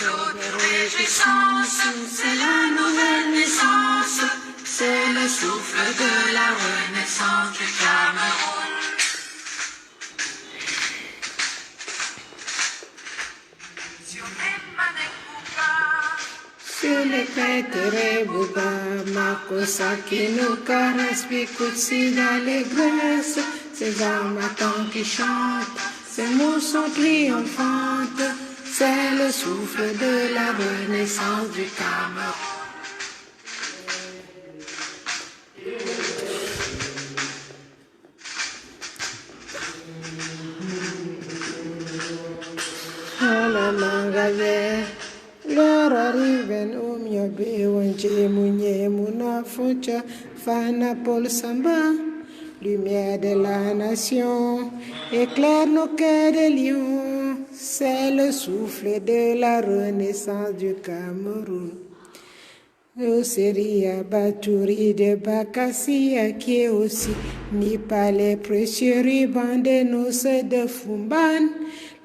flot de réjouissance, c'est la nouvelle naissance, c'est le souffle de la renaissance du Cameroun. Sur les prêtres Bouba, Makosa qui nous caresse, Bikoutsi d'allégresse, ces armatans qui chantent, ces mots sont triomphantes, c'est le souffle de la renaissance du Cameroun. Lora riven umyobe wanje munye muna foncha fana Paul Samba, lumière de la nation, éclaire nos cœurs de lion, c'est le souffle de la renaissance du Cameroun. Seria Baturi de Bakassia qui est aussi ni pas les précieux rubans de noces de Fumban.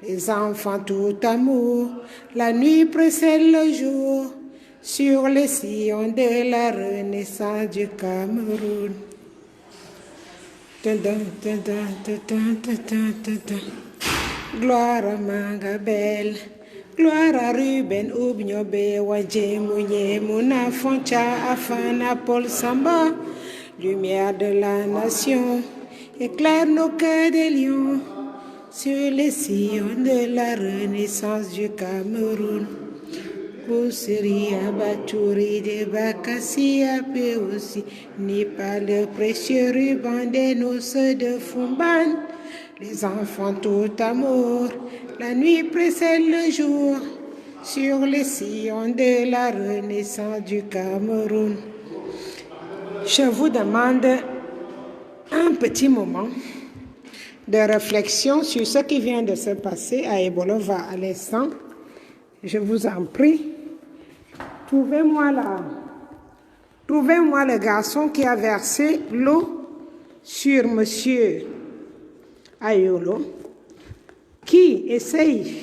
Les enfants tout amour, la nuit précède le jour, sur les sillons de la renaissance du Cameroun. Gloire à Mangabel, gloire à Ruben Oubnyobe, Wadje Mounye, Mouna Foncha, Afana Paul Samba, lumière de la nation, éclaire nos cœurs de lions, sur les sillons de la renaissance du Cameroun. Kousseri Abaturi de Bakassi peut aussi ni pas le précieux ruban des noces de Fumban. Les enfants tout amour, la nuit précède le jour, sur les sillons de la renaissance du Cameroun. Je vous demande un petit moment de réflexion sur ce qui vient de se passer à Ebolova à l'instant. Je vous en prie, trouvez-moi le garçon qui a versé l'eau sur monsieur Ayolo, qui essaye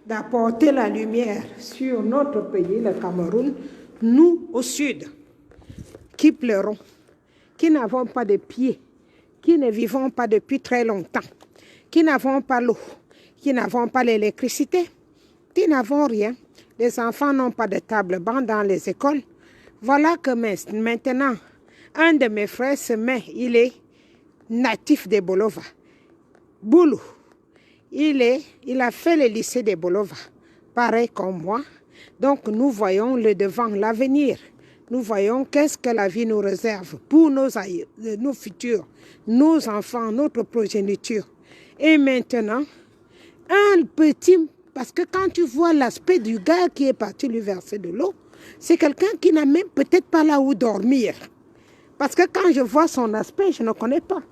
d'apporter la lumière sur notre pays, le Cameroun, nous au sud, qui pleurons, qui n'avons pas de pieds, qui ne vivons pas depuis très longtemps, qui n'avons pas l'eau, qui n'avons pas l'électricité, qui n'avons rien. Les enfants n'ont pas de table-banc dans les écoles. Voilà que maintenant, un de mes frères se met, il est natif de Bolova, Boulou. Il a fait le lycée de Bolova, pareil comme moi. Donc nous voyons le devant, l'avenir. Nous voyons qu'est-ce que la vie nous réserve pour nos futurs, nos enfants, notre progéniture. Et maintenant, un petit, parce que quand tu vois l'aspect du gars qui est parti lui verser de l'eau, c'est quelqu'un qui n'a même peut-être pas là où dormir. Parce que quand je vois son aspect, je ne connais pas.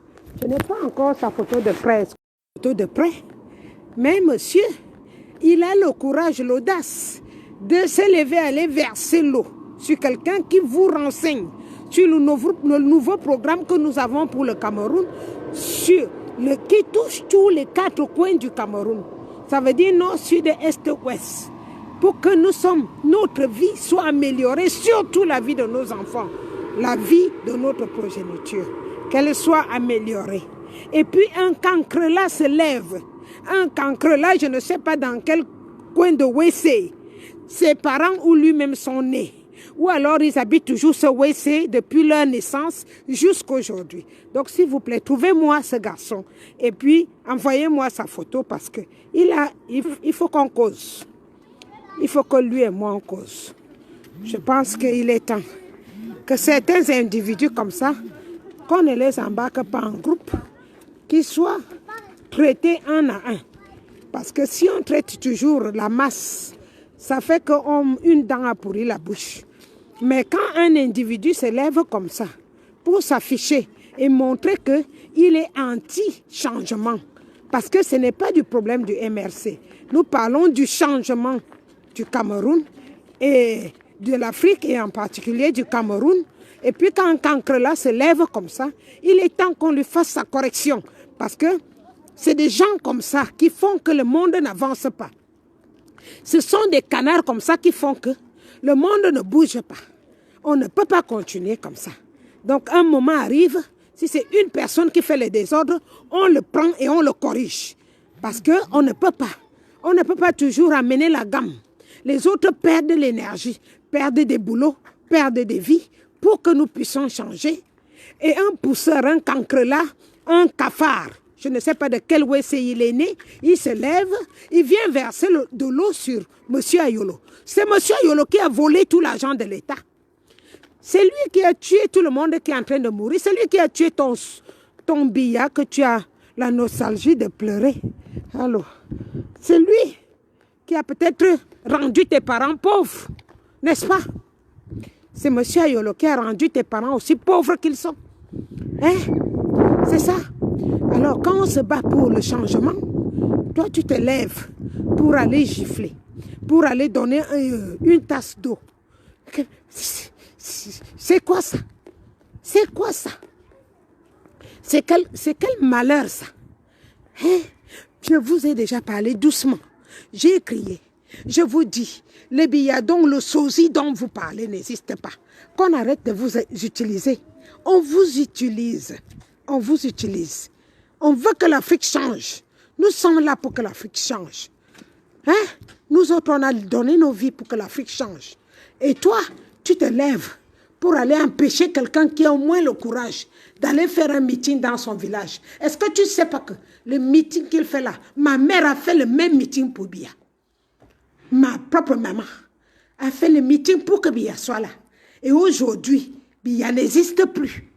Je n'ai pas encore sa photo de près. Mais monsieur, il a le courage, l'audace de se lever, aller verser l'eau sur quelqu'un qui vous renseigne sur le nouveau programme que nous avons pour le Cameroun, qui touche tous les 4 coins du Cameroun. Ça veut dire nord, sud, est, ouest. Pour que notre vie soit améliorée, surtout la vie de nos enfants, la vie de notre progéniture, qu'elle soit améliorée. Et puis un cancre là se lève. Un cancre là, je ne sais pas dans quel coin de WC, ses parents ou lui-même sont nés. Ou alors ils habitent toujours ce WC depuis leur naissance jusqu'à aujourd'hui. Donc s'il vous plaît, trouvez-moi ce garçon et puis envoyez-moi sa photo parce que il faut qu'on cause. Il faut que lui et moi on cause. Je pense qu'il est temps que certains individus comme ça, qu'on ne les embarque pas en groupe, qu'ils soient traités un à un. Parce que si on traite toujours la masse, ça fait qu'une dent a pourri la bouche. Mais quand un individu se lève comme ça pour s'afficher et montrer qu'il est anti-changement, parce que ce n'est pas du problème du MRC. Nous parlons du changement du Cameroun et de l'Afrique et en particulier du Cameroun. Et puis quand un cancre-là se lève comme ça, il est temps qu'on lui fasse sa correction. Parce que c'est des gens comme ça qui font que le monde n'avance pas. Ce sont des canards comme ça qui font que le monde ne bouge pas. On ne peut pas continuer comme ça. Donc, un moment arrive, si c'est une personne qui fait le désordre, on le prend et on le corrige. Parce qu'on ne peut pas. On ne peut pas toujours amener la gamme. Les autres perdent l'énergie, perdent des boulots, perdent des vies pour que nous puissions changer. Et un pousseur, un cancrelat, un cafard, je ne sais pas de quel WC il est né, il se lève, il vient verser de l'eau sur M. Ayolo. C'est M. Ayolo qui a volé tout l'argent de l'État. C'est lui qui a tué tout le monde qui est en train de mourir. C'est lui qui a tué ton billet que tu as la nostalgie de pleurer. Alors, c'est lui qui a peut-être rendu tes parents pauvres, n'est-ce pas? C'est M. Ayolo qui a rendu tes parents aussi pauvres qu'ils sont. Hein? C'est ça. Alors, quand on se bat pour le changement, toi, tu te lèves pour aller gifler, pour aller donner une tasse d'eau. C'est quoi ça? C'est quoi ça? C'est quel malheur ça? Hein? Je vous ai déjà parlé doucement. J'ai crié. Je vous dis, le billadon, le sosie dont vous parlez n'existe pas. Qu'on arrête de vous utiliser. On vous utilise. On vous utilise. On veut que l'Afrique change. Nous sommes là pour que l'Afrique change. Hein? Nous autres, on a donné nos vies pour que l'Afrique change. Et toi, tu te lèves pour aller empêcher quelqu'un qui a au moins le courage d'aller faire un meeting dans son village. Est-ce que tu ne sais pas que le meeting qu'il fait là, ma mère a fait le même meeting pour Biya. Ma propre maman a fait le meeting pour que Biya soit là. Et aujourd'hui, Biya n'existe plus.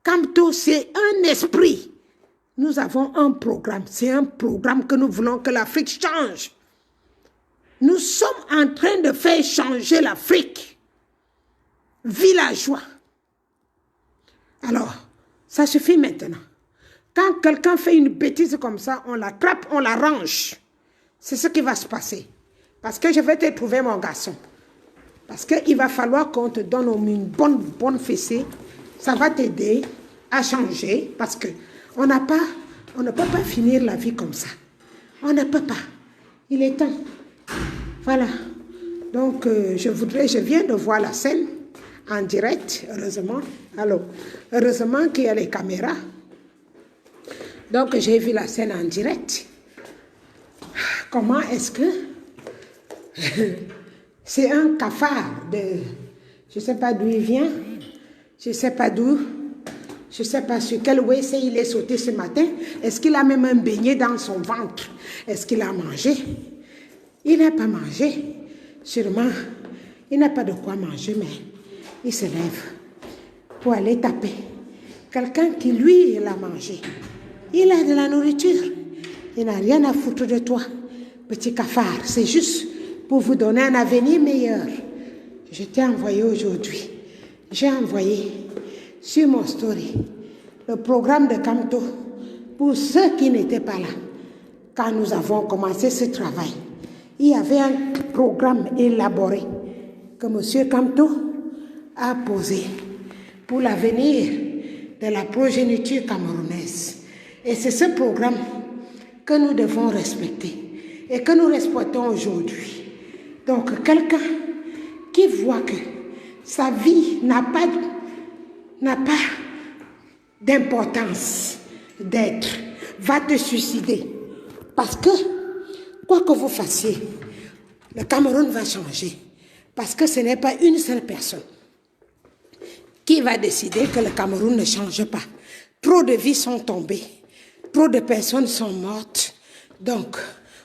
Kamto, c'est un esprit. Nous avons un programme. C'est un programme que nous voulons que l'Afrique change. Nous sommes en train de faire changer l'Afrique. Villageois. Alors, ça suffit maintenant. Quand quelqu'un fait une bêtise comme ça, on l'attrape, on la range. C'est ce qui va se passer. Parce que je vais te trouver mon garçon. Parce qu'il va falloir qu'on te donne une bonne fessée. Ça va t'aider à changer. Parce qu'on ne peut pas finir la vie comme ça. On ne peut pas. Il est temps. Voilà. Donc, je viens de voir la scène en direct, heureusement. Alors, heureusement qu'il y a les caméras. Donc, j'ai vu la scène en direct. Comment est-ce que c'est un cafard de... Je ne sais pas d'où il vient. Je ne sais pas d'où. Je ne sais pas sur quel WC il est sauté ce matin. Est-ce qu'il a même un beignet dans son ventre? Est-ce qu'il a mangé? Il n'a pas mangé. Sûrement, il n'a pas de quoi manger, mais il se lève pour aller taper. Quelqu'un qui, lui, il a mangé. Il a de la nourriture. Il n'a rien à foutre de toi, petit cafard. C'est juste pour vous donner un avenir meilleur. Je t'ai envoyé aujourd'hui. J'ai envoyé sur mon story le programme de Kamto pour ceux qui n'étaient pas là. Quand nous avons commencé ce travail, il y avait un programme élaboré que M. Kamto a posé pour l'avenir de la progéniture camerounaise. Et c'est ce programme que nous devons respecter et que nous respectons aujourd'hui. Donc, quelqu'un qui voit que sa vie n'a pas d'importance d'être, va te suicider. Parce que, quoi que vous fassiez, le Cameroun va changer. Parce que ce n'est pas une seule personne qui va décider que le Cameroun ne change pas. Trop de vies sont tombées. Trop de personnes sont mortes. Donc,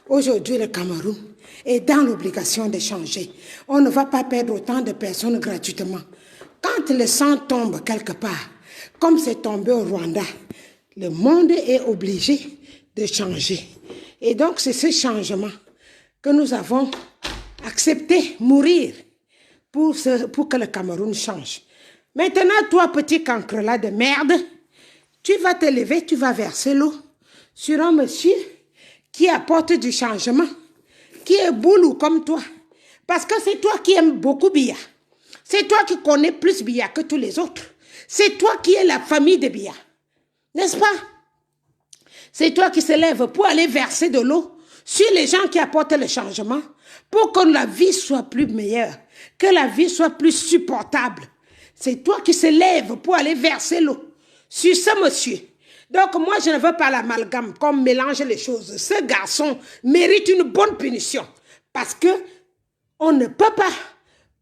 aujourd'hui, le Cameroun est dans l'obligation de changer. On ne va pas perdre autant de personnes gratuitement. Quand le sang tombe quelque part, comme c'est tombé au Rwanda, le monde est obligé de changer. Et donc, c'est ce changement que nous avons accepté mourir pour que le Cameroun change. Maintenant, toi, petit cancre-là de merde, tu vas te lever, tu vas verser l'eau sur un monsieur qui apporte du changement, qui est boulou comme toi. Parce que c'est toi qui aimes beaucoup Biya. C'est toi qui connais plus Biya que tous les autres. C'est toi qui es la famille de Biya. N'est-ce pas? C'est toi qui se lèves pour aller verser de l'eau sur les gens qui apportent le changement pour que la vie soit plus meilleure, que la vie soit plus supportable. C'est toi qui se lèves pour aller verser l'eau sur ce monsieur. Donc moi, je ne veux pas l'amalgame, qu'on mélange les choses. Ce garçon mérite une bonne punition parce que on ne peut pas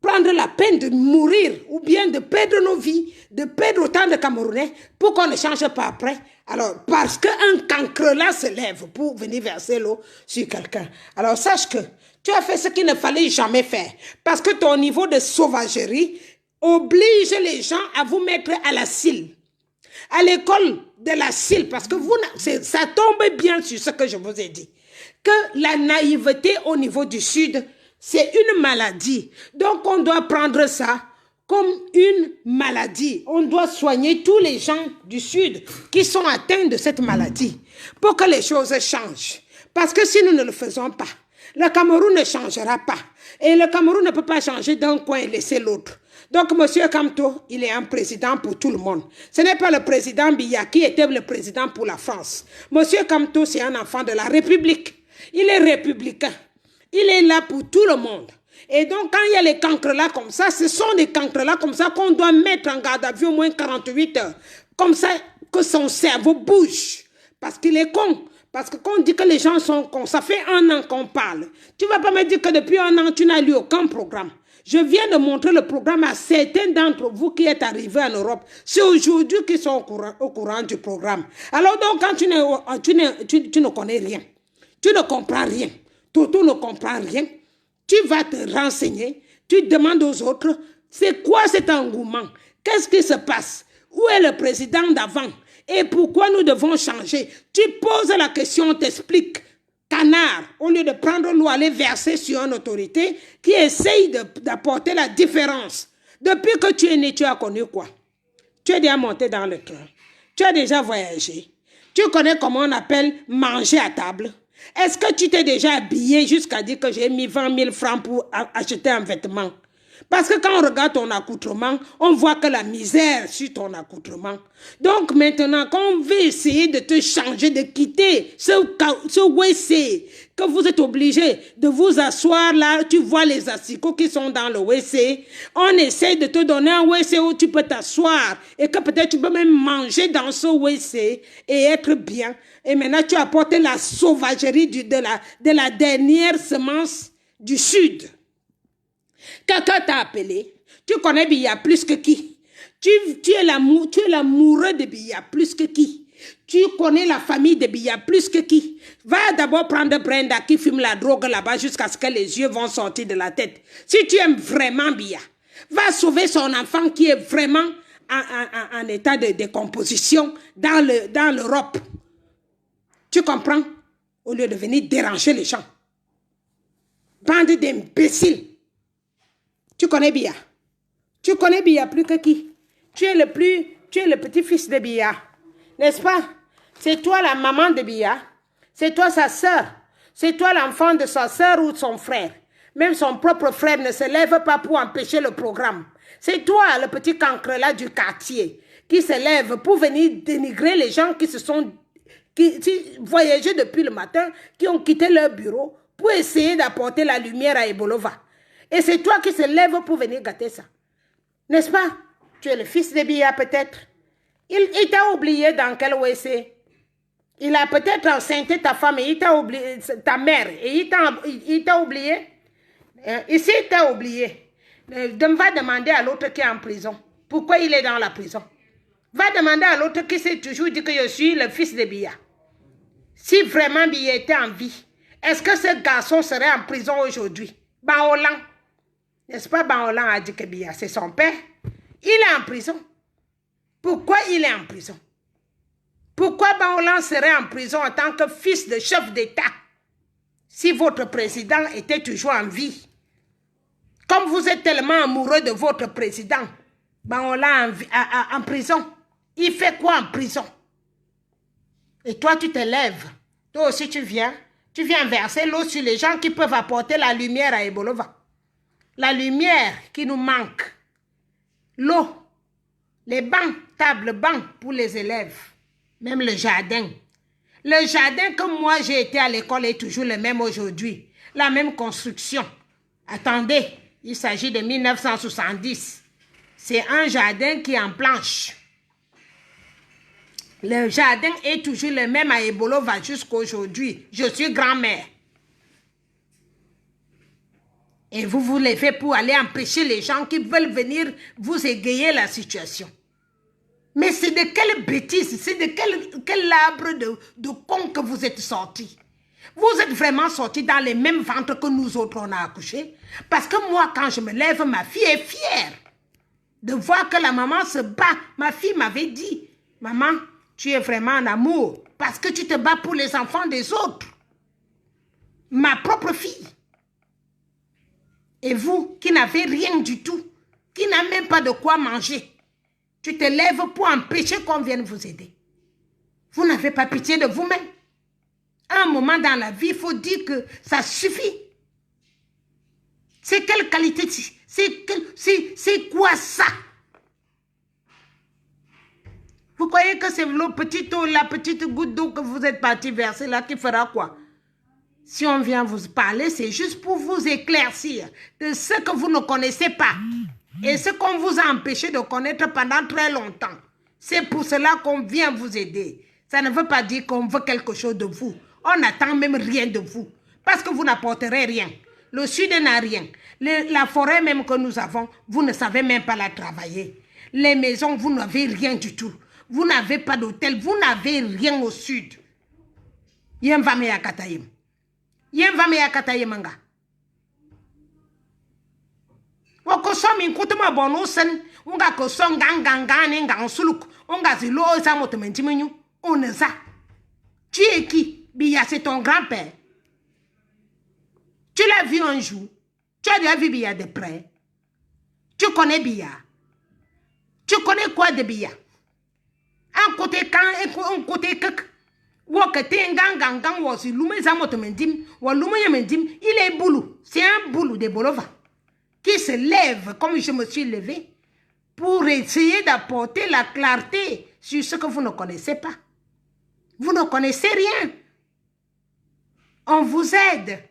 prendre la peine de mourir ou bien de perdre nos vies, de perdre autant de Camerounais pour qu'on ne change pas après. Alors, parce qu'un cancre là se lève pour venir verser l'eau sur quelqu'un. Alors, sache que tu as fait ce qu'il ne fallait jamais faire. Parce que ton niveau de sauvagerie oblige les gens à vous mettre à la cile. À l'école de la cile, parce que vous, ça tombe bien sur ce que je vous ai dit. Que la naïveté au niveau du Sud, c'est une maladie. Donc, on doit prendre ça comme une maladie. On doit soigner tous les gens du Sud qui sont atteints de cette maladie pour que les choses changent. Parce que si nous ne le faisons pas, le Cameroun ne changera pas. Et le Cameroun ne peut pas changer d'un coin et laisser l'autre. Donc, M. Kamto, il est un président pour tout le monde. Ce n'est pas le président Biya qui était le président pour la France. M. Kamto, c'est un enfant de la République. Il est républicain. Il est là pour tout le monde. Et donc, quand il y a les cancres là comme ça, ce sont des cancres là comme ça qu'on doit mettre en garde à vue au moins 48 heures. Comme ça que son cerveau bouge. Parce qu'il est con. Parce que quand on dit que les gens sont cons, ça fait 1 an qu'on parle. Tu ne vas pas me dire que depuis 1 an, tu n'as lu aucun programme. Je viens de montrer le programme à certains d'entre vous qui êtes arrivés en Europe. C'est aujourd'hui qu'ils sont au courant du programme. Alors donc, quand tu ne connais rien, tu ne comprends rien, Toto ne comprend rien, tu vas te renseigner, tu demandes aux autres, c'est quoi cet engouement? Qu'est-ce qui se passe? Où est le président d'avant? Et pourquoi nous devons changer? Tu poses la question, on t'explique. Canard, au lieu de prendre l'eau, aller verser sur une autorité qui essaye d'apporter la différence. Depuis que tu es né, tu as connu quoi? Tu es déjà monté dans le train. Tu as déjà voyagé. Tu connais comment on appelle manger à table. Est-ce que tu t'es déjà habillé jusqu'à dire que j'ai mis 20 000 francs pour acheter un vêtement? Parce que quand on regarde ton accoutrement, on voit que la misère sur ton accoutrement. Donc maintenant, quand on veut essayer de te changer, de quitter ce WC, que vous êtes obligé de vous asseoir là, tu vois les asticots qui sont dans le WC, on essaie de te donner un WC où tu peux t'asseoir et que peut-être tu peux même manger dans ce WC et être bien. Et maintenant, tu apportes la sauvagerie de la dernière semence du Sud. Quelqu'un t'a appelé. Tu connais Biya plus que qui? Tu es l'amoureux de Biya plus que qui? Tu connais la famille de Biya plus que qui? Va d'abord prendre Brenda qui fume la drogue là-bas jusqu'à ce que les yeux vont sortir de la tête. Si tu aimes vraiment Biya, va sauver son enfant qui est vraiment en état de décomposition dans l'Europe. Tu comprends? Au lieu de venir déranger les gens. Bande d'imbéciles. Tu connais Biya. Tu connais Biya plus que qui? Tu es le petit-fils de Biya. N'est-ce pas? C'est toi la maman de Biya. C'est toi sa sœur. C'est toi l'enfant de sa sœur ou de son frère. Même son propre frère ne se lève pas pour empêcher le programme. C'est toi le petit cancre là du quartier qui se lève pour venir dénigrer les gens qui voyageaient depuis le matin, qui ont quitté leur bureau pour essayer d'apporter la lumière à Ebolova. Et c'est toi qui se lèves pour venir gâter ça. N'est-ce pas? Tu es le fils de Biya peut-être. Il t'a oublié dans quel WC? Il a peut-être enceinté ta femme et il t'a oublié, ta mère, et il t'a oublié. Ici, il t'a oublié. Va demander à l'autre qui est en prison. Pourquoi il est dans la prison? Va demander à l'autre qui s'est toujours dit que je suis le fils de Biya. Si vraiment Biya était en vie, est-ce que ce garçon serait en prison aujourd'hui? Baolan. N'est-ce pas, Baolan a dit que Biya, c'est son père. Il est en prison. Pourquoi il est en prison? Pourquoi Baolan serait en prison en tant que fils de chef d'État si votre président était toujours en vie? Comme vous êtes tellement amoureux de votre président, Baolan en prison. Il fait quoi en prison? Et toi, tu te lèves. Toi aussi, tu viens verser l'eau sur les gens qui peuvent apporter la lumière à Ebolova. La lumière qui nous manque. L'eau. Les bancs, tables, bancs pour les élèves. Même le jardin. Le jardin que moi j'ai été à l'école est toujours le même aujourd'hui. la même construction. Attendez, il s'agit de 1970. C'est un jardin qui est en planche. Le jardin est toujours le même à Ebolova jusqu'à aujourd'hui. Je suis grand-mère. Et vous les faites pour aller empêcher les gens qui veulent venir vous égayer la situation. Mais c'est de quelle bêtise, c'est de quel arbre de con que vous êtes sortis. Vous êtes vraiment sortis dans les mêmes ventres que nous autres on a accouché. Parce que moi, quand je me lève, ma fille est fière de voir que la maman se bat. Ma fille m'avait dit, maman, tu es vraiment en amour parce que tu te bats pour les enfants des autres. Ma propre fille. Et vous, qui n'avez rien du tout, qui n'avez même pas de quoi manger, tu te lèves pour empêcher qu'on vienne vous aider. Vous n'avez pas pitié de vous-même. À un moment dans la vie, il faut dire que ça suffit. C'est quelle qualité? C'est quoi ça? Vous croyez que c'est la petite goutte d'eau que vous êtes parti verser là qui fera quoi? Si on vient vous parler, c'est juste pour vous éclaircir de ce que vous ne connaissez pas et ce qu'on vous a empêché de connaître pendant très longtemps. C'est pour cela qu'on vient vous aider. Ça ne veut pas dire qu'on veut quelque chose de vous. On n'attend même rien de vous parce que vous n'apporterez rien. Le Sud n'a rien. La forêt même que nous avons, vous ne savez même pas la travailler. Les maisons, vous n'avez rien du tout. Vous n'avez pas d'hôtel, vous n'avez rien au Sud. Yemvame ya katayem. Yemvame ya katayemanga. Wako som inkutuma bono sen, unga ko son gangangane ngang suluk, unga zilo sa motementimenyu, oneza. Tu es qui? Bia, c'est ton grand-père. Tu l'as vu un jour. Tu as déjà vu Bia de près. Tu connais Bia. Tu connais quoi de Bia? Un côté quand, un côté kek. Il est boulou. C'est un boulou de Bolova qui se lève comme je me suis levé pour essayer d'apporter la clarté sur ce que vous ne connaissez pas. Vous ne connaissez rien. On vous aide.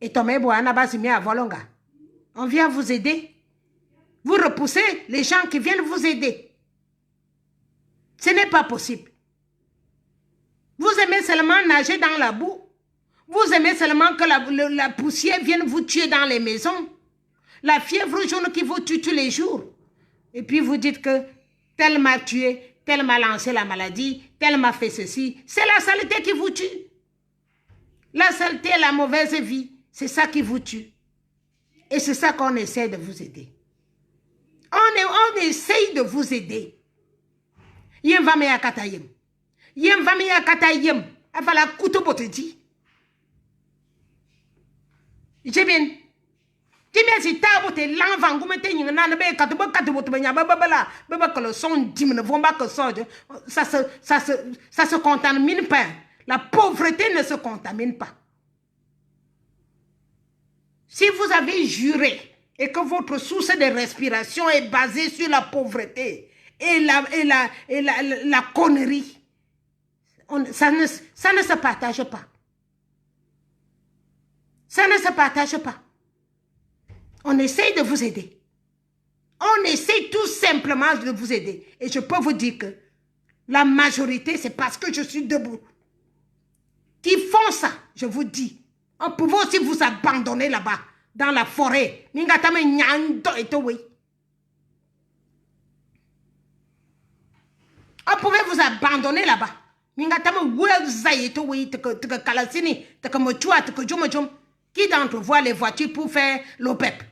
Et on vient vous aider. Vous repoussez les gens qui viennent vous aider. Ce n'est pas possible. Vous aimez seulement nager dans la boue. Vous aimez seulement que la poussière vienne vous tuer dans les maisons. La fièvre jaune qui vous tue tous les jours. Et puis vous dites que tel m'a tué, tel m'a lancé la maladie, tel m'a fait ceci. C'est la saleté qui vous tue. La saleté, la mauvaise vie, c'est ça qui vous tue. Et c'est ça qu'on essaie de vous aider. On essaye de vous aider. Yemvame ya katayem. Yemvame ya katayem. Avala kuto botedi. J'ai bien. Dis-moi si t'as voté l'enfant, comme t'es une nana, mais quand tu votes, ben y'a baba que le son dîme ne vont pas que ça se contamine pas. La pauvreté ne se contamine pas. Si vous avez juré et que votre source de respiration est basée sur la pauvreté et la connerie, ça ne se partage pas. Ça ne se partage pas. On essaye de vous aider. On essaye tout simplement de vous aider. Et je peux vous dire que la majorité, c'est parce que je suis debout. Qui font ça, je vous dis. On peut aussi vous abandonner là-bas, dans la forêt. On pouvait vous abandonner là-bas. Qui d'entre vous a les voitures pour faire l'OPEP?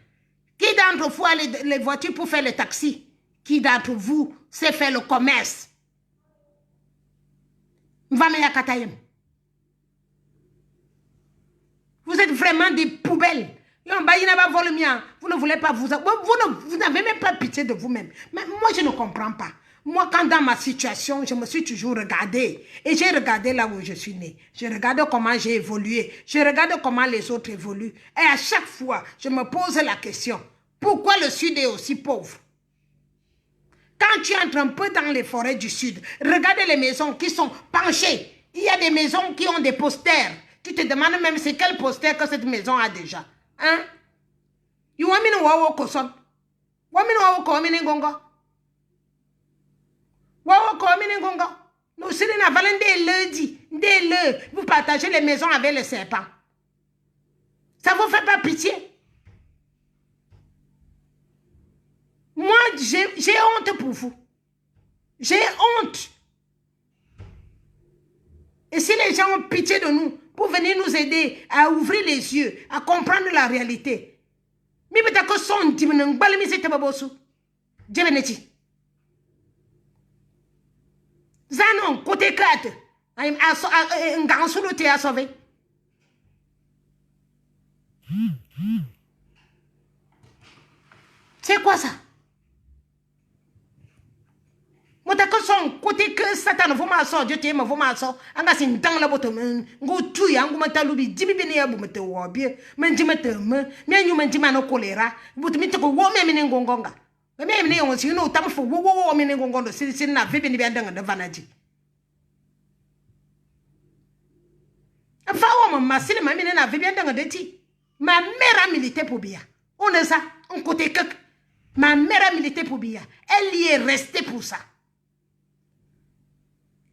Qui d'entre vous a les voitures pour faire le taxi? Qui d'entre vous sait faire le commerce? Vous êtes vraiment des poubelles. Vous ne voulez pas vous n'avez même pas pitié de vous-même. Mais moi, je ne comprends pas. Moi, quand dans ma situation, je me suis toujours regardée. Et j'ai regardé là où je suis née. Je regarde comment j'ai évolué. Je regarde comment les autres évoluent. Et à chaque fois, je me pose la question. Pourquoi le Sud est aussi pauvre? Quand tu entres un peu dans les forêts du Sud, regarde les maisons qui sont penchées. Il y a des maisons qui ont des posters Tu te demandes même c'est quel poster que cette maison a déjà. Hein? You want me to wawo koson? Want me to wawo ko mine gonga? Wawo ko mine gonga? Nous sommes à Valent des lundis, vous partagez les maisons avec les serpents. Ça vous fait pas pitié? Moi, j'ai honte pour vous. J'ai honte. Et si les gens ont pitié de nous pour venir nous aider à ouvrir les yeux, à comprendre la réalité, mais peut-être que son diminue, Zanon, côté 4, un grand sous le thé à sauver. C'est quoi ça? Moi, d'accord, son côté que Satan, vous m'assort, Dieu t'aime, vous m'assort. Anga sin dans la bottom, go to yang, mata lubi, Jimmy Benia, vous mettez au bien, menjimete, mais you menjimano choléra, vous te mettez au woman in Gongonga. Même néon, you know, tam for woman in Gongonga, c'est na vibin de Vanadi. A femme, ma sile, ma mine na vibin de ti. Ma mère a milité pour bien. On est ça, on côté que ma mère a milité pour bien. Elle y est restée pour ça.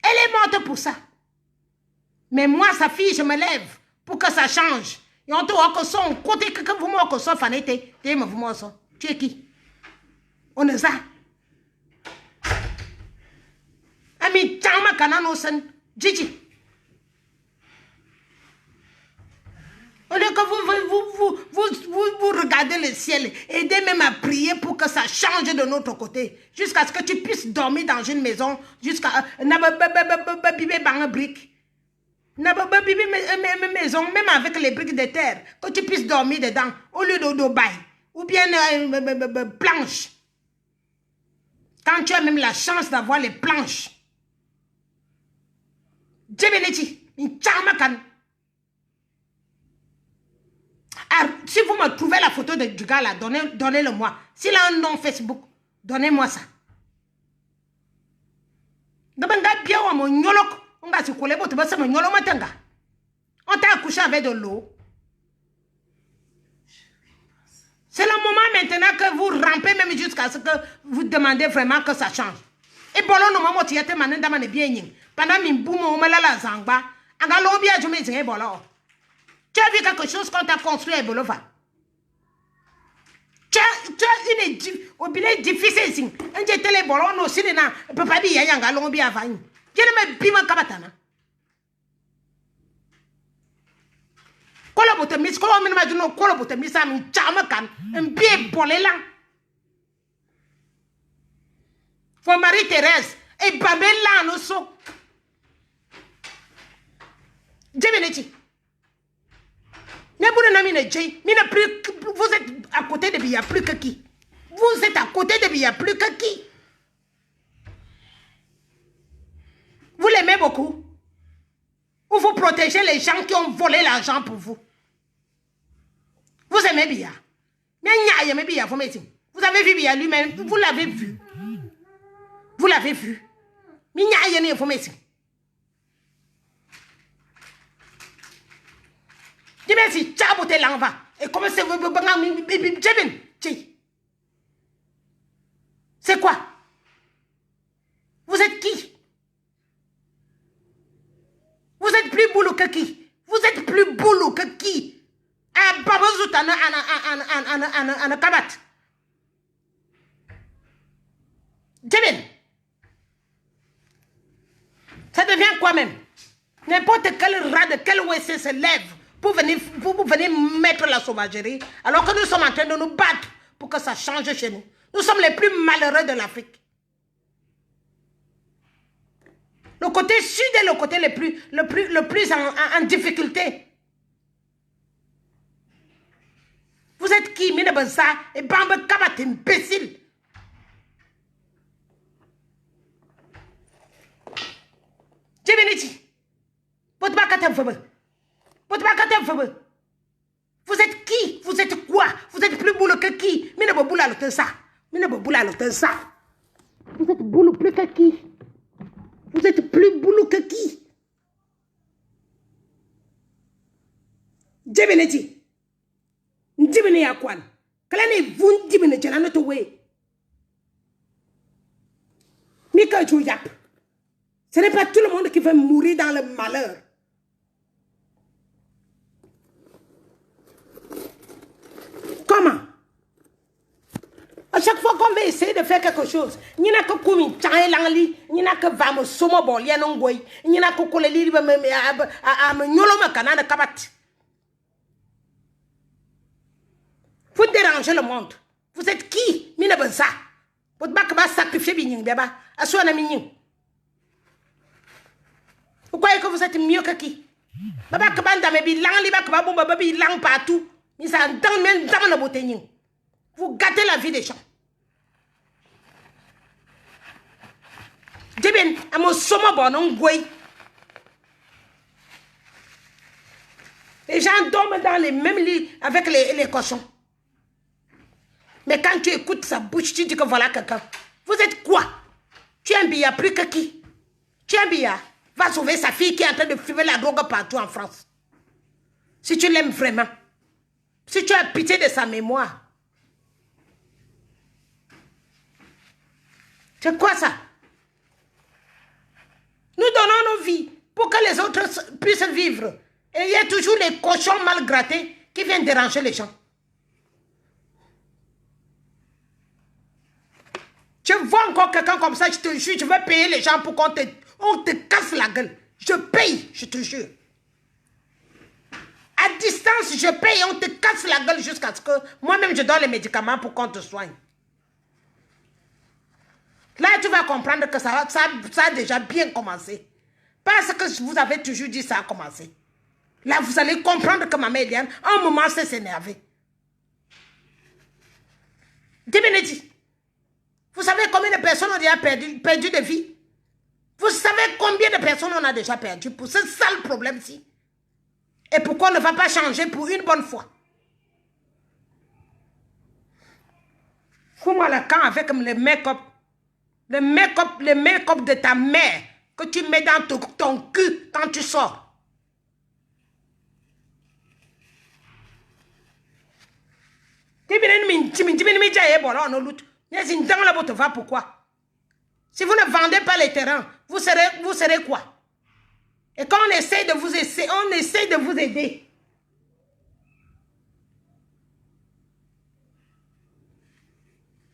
Elle est morte pour ça. Mais moi, sa fille, je me lève pour que ça change. Et on te voit que son côté que vous m'avez que son fanete. Tu es qui? On est ça. Ami, tchama kanano sen. Gigi. Au lieu que vous regardez le ciel, aidez même à prier pour que ça change de notre côté. Jusqu'à ce que tu puisses dormir dans une maison. Jusqu'à... maison, même avec les briques de terre. Que tu puisses dormir dedans. Au lieu de bail. Ou bien planche. Quand tu as même la chance d'avoir les planches. Djebeleti. Si vous me trouvez la photo du gars là, donnez-le moi. S'il a un nom Facebook, donnez-moi ça. On t'a accouché avec de l'eau. C'est le moment maintenant que vous rampez même jusqu'à ce que vous demandez vraiment que ça change. Et bon, nous maman tu étais mané dans ma bien pendant min boum la zangba. Anga lobi a jumé zé bolo. Tu as vu quelque chose qu'on t'a construit à Bolova? Tu as une difficile. Un de télé bolon aussi, il ne peut pas dire qu'il y a un galon bien avant. Je ne me bima kabatana. Kola bote mis, kola mina majuno kola bote mis ami chama kan, un bien bolé là. Pour Marie-Thérèse et Babel là nous so. Djebeneti. Vous êtes à côté de Bia plus que qui? Vous êtes à côté de Bia plus que qui? Vous l'aimez beaucoup? Ou vous protégez les gens qui ont volé l'argent pour vous? Vous aimez Bia? Mais il y a Bia, vous avez vu Bia lui-même? Vous l'avez vu? Vous l'avez vu? Mais il y a une information. Dis-moi si tu as beauté l'enva. Et comment c'est c'est quoi? Vous êtes qui? Vous êtes plus boulot que qui? Vous êtes plus boulot que qui? Un babazout en kabat. Djebin. Ça devient quoi même? N'importe quel rat de quel WC se lève pour venir mettre la sauvagerie, alors que nous sommes en train de nous battre pour que ça change chez nous. Nous sommes les plus malheureux de l'Afrique. Le côté sud est le côté le plus en difficulté. Vous êtes qui? Minebensa et Bamba Kabat, imbécile. Djebenichi. Vous êtes qui? Vous êtes quoi? Vous êtes plus boulot que qui? Vous êtes boulot plus que qui? Vous êtes plus boulot que qui? Djebineti. Ndibine yakwan. Kalani vun dibine djela to we. Mika Jouyap. Ce n'est pas tout le monde qui veut mourir dans le malheur. Comment? À chaque fois qu'on veut essayer de faire quelque chose, il n'y a que Koumi, Tchaï Langli, il n'y a que Vamo Somo il y a Nongoi, il n'y a que Koleli, à Nyoloma Kanana Kabat. Vous dérangez le monde. Vous êtes qui? Mine Bensa. Vous ne sacrifier Bigning, Beba. À soi, Namigning. Vous croyez que vous êtes mieux que qui? Baba Kabanda, mais bilang, liba kababou, baba bilang partout. Mais ça donne même dans le bouteille. Vous gâtez la vie des gens. Deben, à mon sommet bon, on goy. Les gens dorment dans les mêmes lits avec les cochons. Mais quand tu écoutes sa bouche, tu dis que voilà quelqu'un. Vous êtes quoi? Tu es un billard plus que qui? Tu es un billard. Va sauver sa fille qui est en train de fumer la drogue partout en France. Si tu l'aimes vraiment. Si tu as pitié de sa mémoire. C'est quoi ça? Nous donnons nos vies pour que les autres puissent vivre. Et il y a toujours les cochons mal grattés qui viennent déranger les gens. Je vois encore quelqu'un comme ça, je te jure, je vais payer les gens pour qu'on te casse la gueule. Je paye, je te jure. À distance, je paye et on te casse la gueule jusqu'à ce que moi-même je donne les médicaments pour qu'on te soigne. Là, tu vas comprendre que ça a déjà bien commencé. Parce que vous avez toujours dit ça a commencé. Là, vous allez comprendre que Maman Eliane, à un moment, c'est s'énerver. Débénédi, vous savez combien de personnes ont déjà perdu de vie? Vous savez combien de personnes on a déjà perdu pour ce sale problème-ci? Et pourquoi on ne va pas changer pour une bonne fois? Fous-moi le camp avec le make-up. Le make-up de ta mère que tu mets dans ton cul quand tu sors. Pourquoi? Si vous ne vendez pas les terrains, vous serez quoi? Et quand on essaie de vous aider.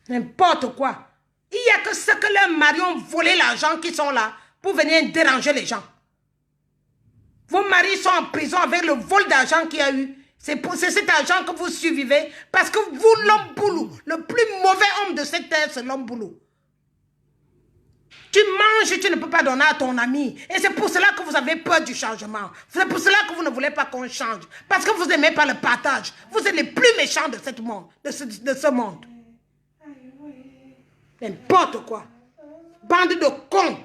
N'importe quoi. Il n'y a que ceux que leurs maris ont volé l'argent qui sont là pour venir déranger les gens. Vos maris sont en prison avec le vol d'argent qu'il y a eu. C'est cet argent que vous survivez parce que vous, l'homme boulot, le plus mauvais homme de cette terre, c'est l'homme boulot. Tu manges et tu ne peux pas donner à ton ami. Et c'est pour cela que vous avez peur du changement. C'est pour cela que vous ne voulez pas qu'on change. Parce que vous n'aimez pas le partage. Vous êtes les plus méchants de ce monde. N'importe quoi. Bande de cons.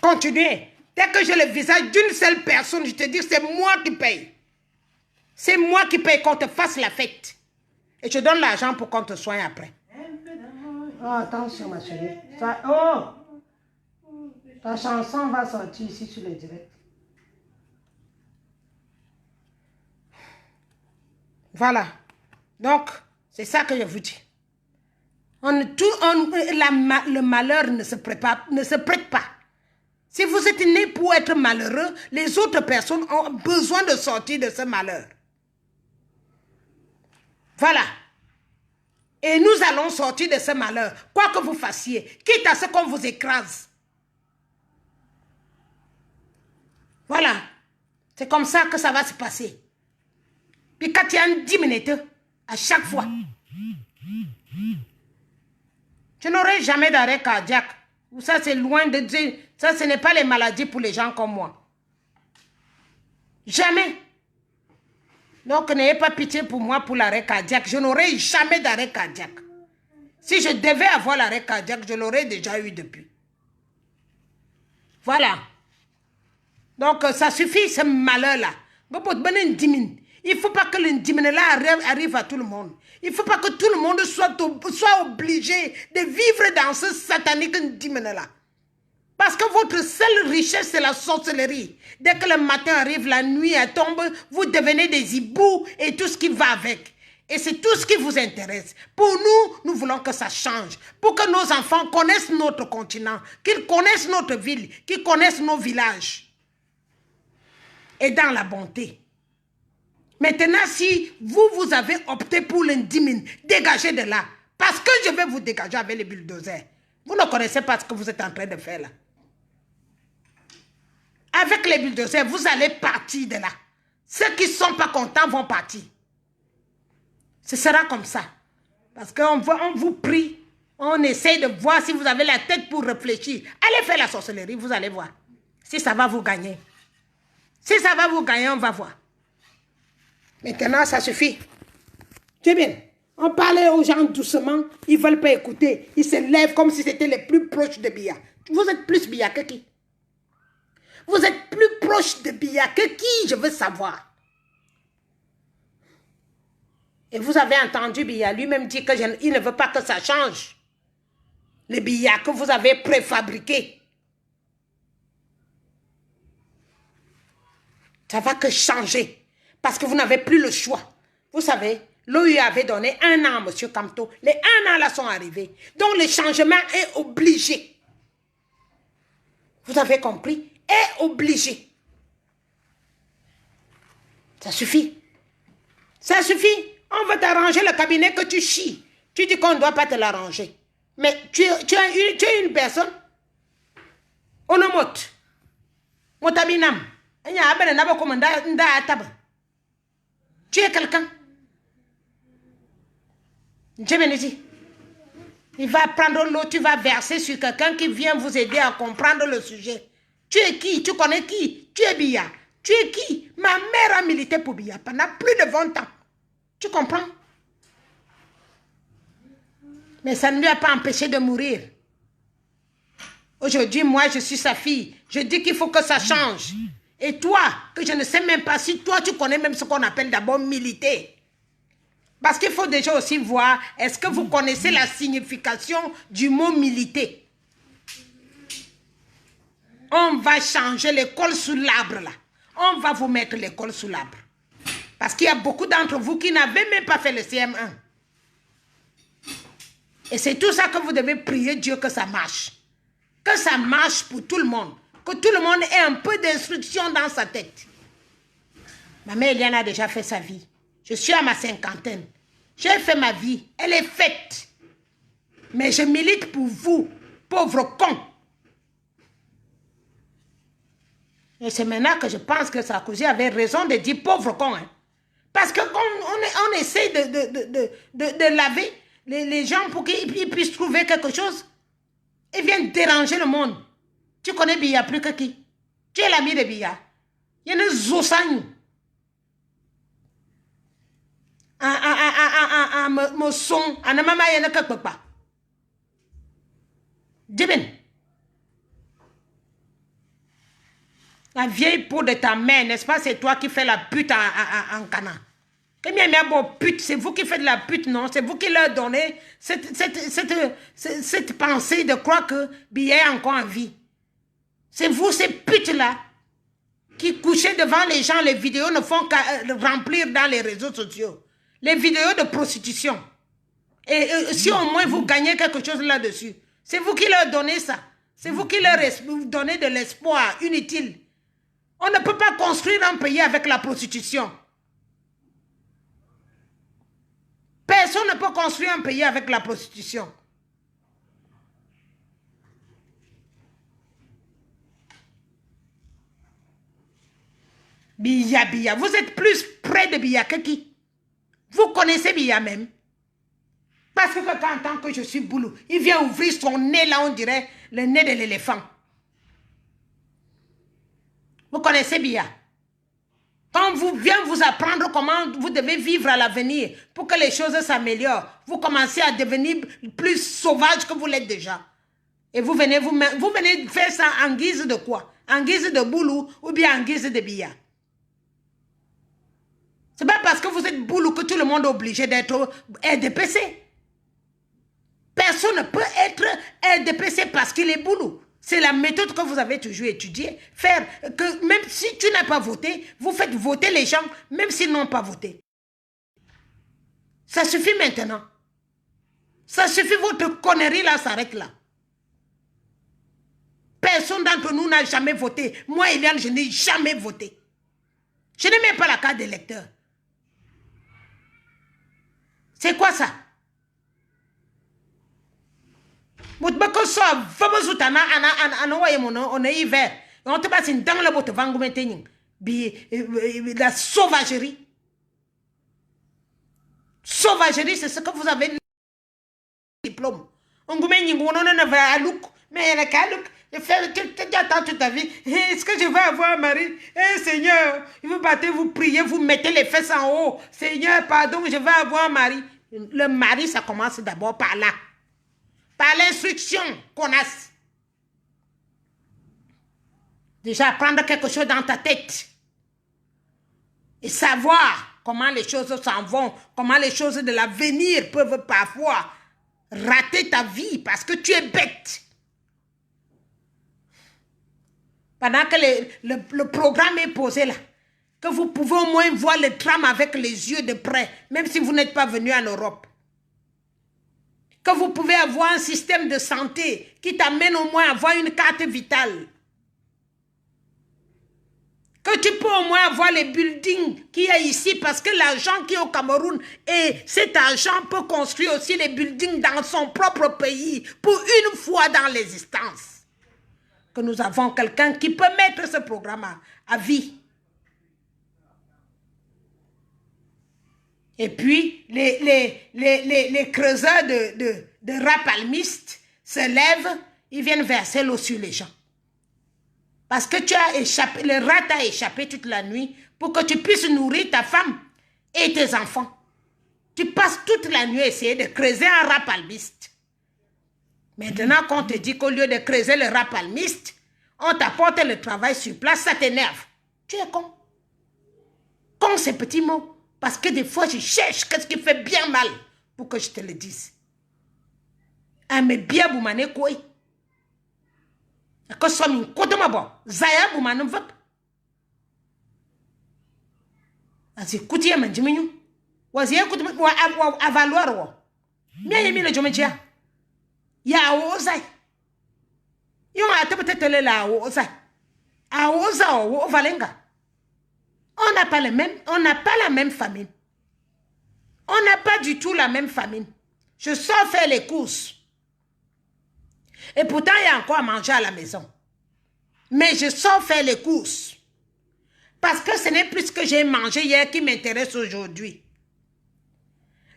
Continuez. Dès que j'ai le visage d'une seule personne, je te dis, c'est moi qui paye. C'est moi qui paye qu'on te fasse la fête. Et je donne l'argent pour qu'on te soigne après. Oh, attention ma chérie. Ta chanson va sortir ici sur le direct. Voilà. Donc, c'est ça que je vous dis. Le malheur ne se prête pas. Si vous êtes né pour être malheureux, les autres personnes ont besoin de sortir de ce malheur. Voilà. Et nous allons sortir de ce malheur, quoi que vous fassiez, quitte à ce qu'on vous écrase. Voilà. C'est comme ça que ça va se passer. Puis quand il y a 10 minutes, à chaque fois, je n'aurai jamais d'arrêt cardiaque. Ça, c'est loin de dire. Ça, ce n'est pas les maladies pour les gens comme moi. Jamais. Donc, n'ayez pas pitié pour moi pour l'arrêt cardiaque. Je n'aurai jamais d'arrêt cardiaque. Si je devais avoir l'arrêt cardiaque, je l'aurais déjà eu depuis. Voilà. Donc, ça suffit, ce malheur-là. Il ne faut pas que le dimine-là arrive à tout le monde. Il ne faut pas que tout le monde soit obligé de vivre dans ce satanique dimine-là. Parce que votre seule richesse, c'est la sorcellerie. Dès que le matin arrive, la nuit elle tombe, vous devenez des hiboux et tout ce qui va avec. Et c'est tout ce qui vous intéresse. Pour nous, nous voulons que ça change. Pour que nos enfants connaissent notre continent, qu'ils connaissent notre ville, qu'ils connaissent nos villages. Et dans la bonté. Maintenant, si vous avez opté pour l'indimine, dégagez de là. Parce que je vais vous dégager avec les bulldozers. Vous ne connaissez pas ce que vous êtes en train de faire là. Avec les bulldozers, vous allez partir de là. Ceux qui ne sont pas contents vont partir. Ce sera comme ça. Parce qu'on vous prie, on essaie de voir si vous avez la tête pour réfléchir. Allez faire la sorcellerie, vous allez voir. Si ça va vous gagner. Si ça va vous gagner, on va voir. Maintenant, ça suffit. C'est bien. On parlait aux gens doucement, ils ne veulent pas écouter. Ils se lèvent comme si c'était les plus proches de Biya. Vous êtes plus Biya que qui? Vous êtes plus proche de Biya que qui? Je veux savoir. Et vous avez entendu Biya lui-même dire qu'il ne veut pas que ça change. Le Biya que vous avez préfabriqué. Ça va que changer. Parce que vous n'avez plus le choix. Vous savez, l'OU avait donné 1 an à M. Kamto. Les 1 an là sont arrivés. Donc le changement est obligé. Vous avez compris? Est obligé. Ça suffit. Ça suffit. On va t'arranger le cabinet que tu chies. Tu dis qu'on ne doit pas te l'arranger. Mais tu es une personne. Onomot. Motabinam. Tu es quelqu'un. Je me dis. Il va prendre l'eau, tu vas verser sur quelqu'un qui vient vous aider à comprendre le sujet. Tu es qui? Tu connais qui? Tu es Biya. Tu es qui? Ma mère a milité pour Biya pendant plus de 20 ans. Tu comprends? Mais ça ne lui a pas empêché de mourir. Aujourd'hui, moi, je suis sa fille. Je dis qu'il faut que ça change. Et toi, que je ne sais même pas si toi, tu connais même ce qu'on appelle d'abord militer. Parce qu'il faut déjà aussi voir, est-ce que vous connaissez la signification du mot militer? On va changer l'école sous l'arbre là. On va vous mettre l'école sous l'arbre. Parce qu'il y a beaucoup d'entre vous qui n'avaient même pas fait le CM1. Et c'est tout ça que vous devez prier Dieu que ça marche. Que ça marche pour tout le monde. Que tout le monde ait un peu d'instruction dans sa tête. Ma mère Eliane a déjà fait sa vie. Je suis à ma 50aine. J'ai fait ma vie. Elle est faite. Mais je milite pour vous, pauvres cons. Et c'est maintenant que je pense que Sarkozy avait raison de dire pauvre con. Hein. Parce qu'on on essaie de laver les gens pour qu'ils puissent trouver quelque chose. Ils viennent déranger le monde. Tu connais Biya plus que qui? Tu es l'ami de Biya. Il y a une zoussagne. Mon son, à maman, il y a quelque part. Dibin. La vieille peau de ta mère, n'est-ce pas? C'est toi qui fais la pute en Cana. C'est vous qui faites la pute, non? C'est vous qui leur donnez cette pensée de croire que Biya est encore en vie. C'est vous, ces putes-là, qui couchez devant les gens, les vidéos ne font qu'à remplir dans les réseaux sociaux. Les vidéos de prostitution. Et si au moins vous gagnez quelque chose là-dessus, c'est vous qui leur donnez ça. C'est vous qui leur donnez de l'espoir inutile. On ne peut pas construire un pays avec la prostitution. Personne ne peut construire un pays avec la prostitution. Biya. Vous êtes plus près de Biya que qui? Vous connaissez Biya même. Parce que quand tant que je suis boulot, il vient ouvrir son nez là, on dirait le nez de l'éléphant. Vous connaissez Biya. Quand vous vient vous apprendre comment vous devez vivre à l'avenir pour que les choses s'améliorent, vous commencez à devenir plus sauvage que vous l'êtes déjà. Et vous venez faire ça en guise de quoi? En guise de boulot ou bien en guise de Biya. C'est pas parce que vous êtes boulot que tout le monde est obligé d'être RDPC. Personne ne peut être RDPC parce qu'il est boulot. C'est la méthode que vous avez toujours étudiée. Faire que même si tu n'as pas voté, vous faites voter les gens, même s'ils n'ont pas voté. Ça suffit maintenant. Ça suffit, votre connerie là s'arrête là. Personne d'entre nous n'a jamais voté. Moi, Eliane, je n'ai jamais voté. Je n'ai même pas la carte d'électeur. C'est quoi ça? On te passe une dans le botte la sauvagerie. Sauvagerie, c'est ce que vous avez diplôme. On goûte à look, mais elle a qu'à look. Tu attends toute ta vie. Est-ce que je vais avoir un mari? Eh Seigneur, vous battez, vous priez, vous mettez les fesses en haut. Seigneur, pardon, je vais avoir un mari. Le mari, ça commence d'abord par là. Par l'instruction qu'on a. Déjà, prendre quelque chose dans ta tête. Et savoir comment les choses s'en vont, comment les choses de l'avenir peuvent parfois rater ta vie parce que tu es bête. Pendant que le programme est posé là, que vous pouvez au moins voir le tram avec les yeux de près, même si vous n'êtes pas venu en Europe. Que vous pouvez avoir un système de santé qui t'amène au moins à avoir une carte vitale. Que tu peux au moins avoir les buildings qu'il y a ici parce que l'argent qui est au Cameroun et cet argent peut construire aussi les buildings dans son propre pays pour une fois dans l'existence. Que nous avons quelqu'un qui peut mettre ce programme à vie. Et puis, les creuseurs de rats palmistes se lèvent, ils viennent verser l'eau sur les gens. Parce que tu as échappé, le rat t'a échappé toute la nuit pour que tu puisses nourrir ta femme et tes enfants. Tu passes toute la nuit à essayer de creuser un rat palmiste. Maintenant qu'on te dit qu'au lieu de creuser le rat palmiste, on t'apporte le travail sur place, ça t'énerve. Tu es con. Con, ces petits mots. Parce que des fois, je cherche qu'est-ce qui fait bien mal pour que je te le dise. Ah, mais bien, vous m'en avez quoi? Que ce soit une côte de ma bonne. Zaya, vous m'en avez pas. Asi écoutez, je m'en dis, was écoute, à valoir. Bien, il y a mis le jométia. Ya ozai. Yon a peut-être la ozai. A oza o valenga. On n'a pas la même famine. On n'a pas du tout la même famine. Je sors faire les courses. Et pourtant, il y a encore à manger à la maison. Mais je sors faire les courses. Parce que ce n'est plus ce que j'ai mangé hier qui m'intéresse aujourd'hui.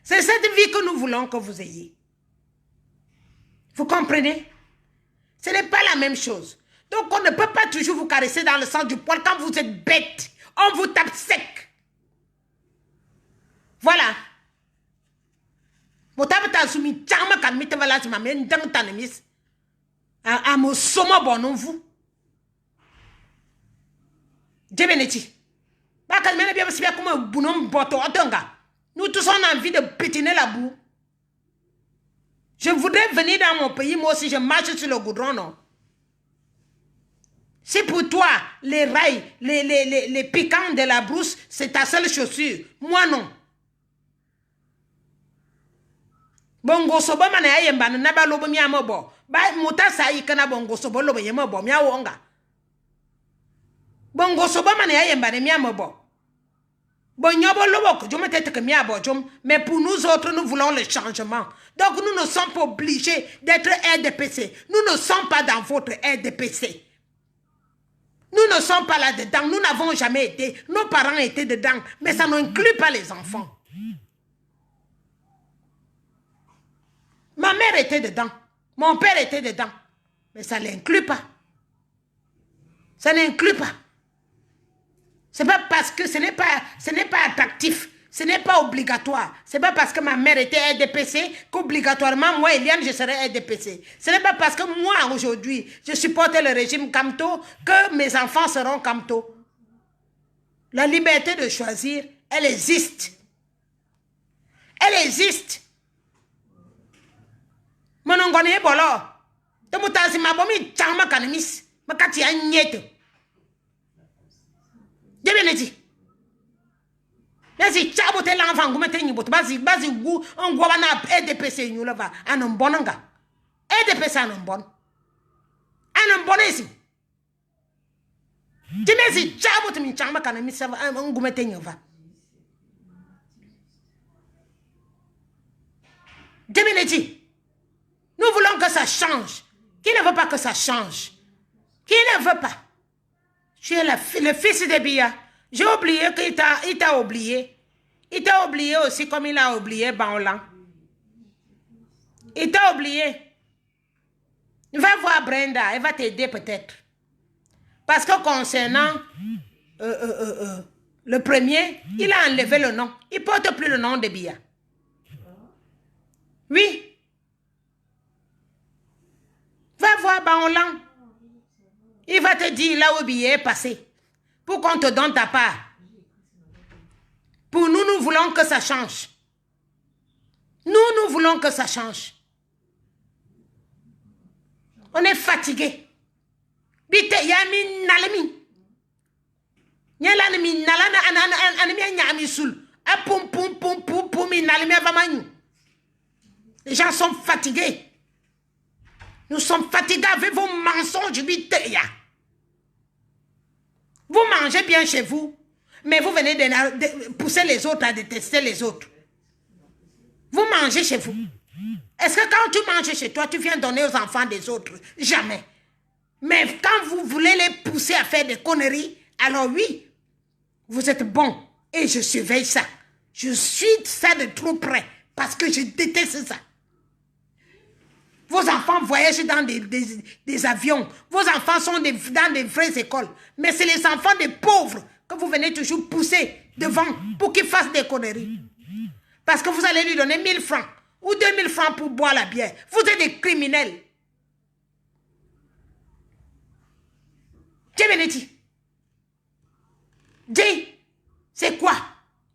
C'est cette vie que nous voulons que vous ayez. Vous comprenez? Ce n'est pas la même chose. Donc, on ne peut pas toujours vous caresser dans le sens du poil quand vous êtes bête. On vous tape sec. Voilà. Vous tape ta soumi, tchama kalmite voilà, tu m'as mis dans ta nemis. À mon sommet, bon, non, vous. Djebeneti. Bah, quand même, bien, c'est bien comme un bounon boto, otonga. Nous tous, on a envie de pétiner la boue. Je voudrais venir dans mon pays, moi aussi, je marche sur le goudron, non? Si pour toi, les rails, les piquants de la brousse, c'est ta seule chaussure, moi non. Bongo soba mana ya yemba na ba lobo mi amobo. Ba muta sa ikana bongo soba lobo yemobo mi awonga. Bongo soba mana ya yemba ne mi amobo. Bonyobo lobo ko jome tete que mi abojom, mais pour nous autres nous voulons le changement. Donc nous ne sommes pas obligés d'être RDPC. Nous ne sommes pas dans votre RDPC. Nous ne sommes pas là-dedans. Nous n'avons jamais été. Nos parents étaient dedans. Mais ça n'inclut pas les enfants. Ma mère était dedans. Mon père était dedans. Mais ça ne l'inclut pas. Ça n'inclut pas. Ce n'est pas parce que ce n'est pas attractif. Ce n'est pas obligatoire. Ce n'est pas parce que ma mère était RDPC qu'obligatoirement, moi, Eliane, je serai RDPC. Ce n'est pas parce que moi, aujourd'hui, je supporte le régime Kamto que mes enfants seront Kamto. La liberté de choisir, elle existe. Elle existe. Monongone bolo. te mutazi mabomi chama kanamis makati ya nyete debe dit mais si chabo te l'enfant ngumete nyiboto bazi gu ngwa na EDPC nyula va anon bonanga EDPC anon bon ici debe si chabo te mi chama kanamis ngumete nyova debe dit nous voulons que ça change. Qui ne veut pas que ça change? Qui ne veut pas? Tu es le fils de Biya. J'ai oublié qu'il t'a oublié. Il t'a oublié aussi comme il a oublié Baolan. Il t'a oublié. Va voir Brenda, elle va t'aider peut-être. Parce que concernant le premier, il a enlevé le nom. Il ne porte plus le nom de Biya. Oui. Va voir Baolan. Il va te dire là où le billet est passé. Pour qu'on te donne ta part. Pour nous, nous voulons que ça change. Nous voulons que ça change. On est fatigué. Bite yami nalami. Nyala mi nalana anami nyami sul. Pum pum pum pum pum mi nalami avamanyu. Les gens sont fatigués. Nous sommes fatigués avec vos mensonges, biteya. Vous mangez bien chez vous, mais vous venez de pousser les autres à détester les autres. Vous mangez chez vous. Est-ce que quand tu manges chez toi, tu viens donner aux enfants des autres? Jamais. Mais quand vous voulez les pousser à faire des conneries, alors oui, vous êtes bon. Et je surveille ça. Je suis ça de trop près parce que je déteste ça. Vos enfants voyagent dans des avions. Vos enfants sont dans des vraies écoles. Mais c'est les enfants des pauvres que vous venez toujours pousser devant pour qu'ils fassent des conneries. Parce que vous allez lui donner 1000 francs ou 2000 francs pour boire la bière. Vous êtes des criminels. Dis, c'est quoi?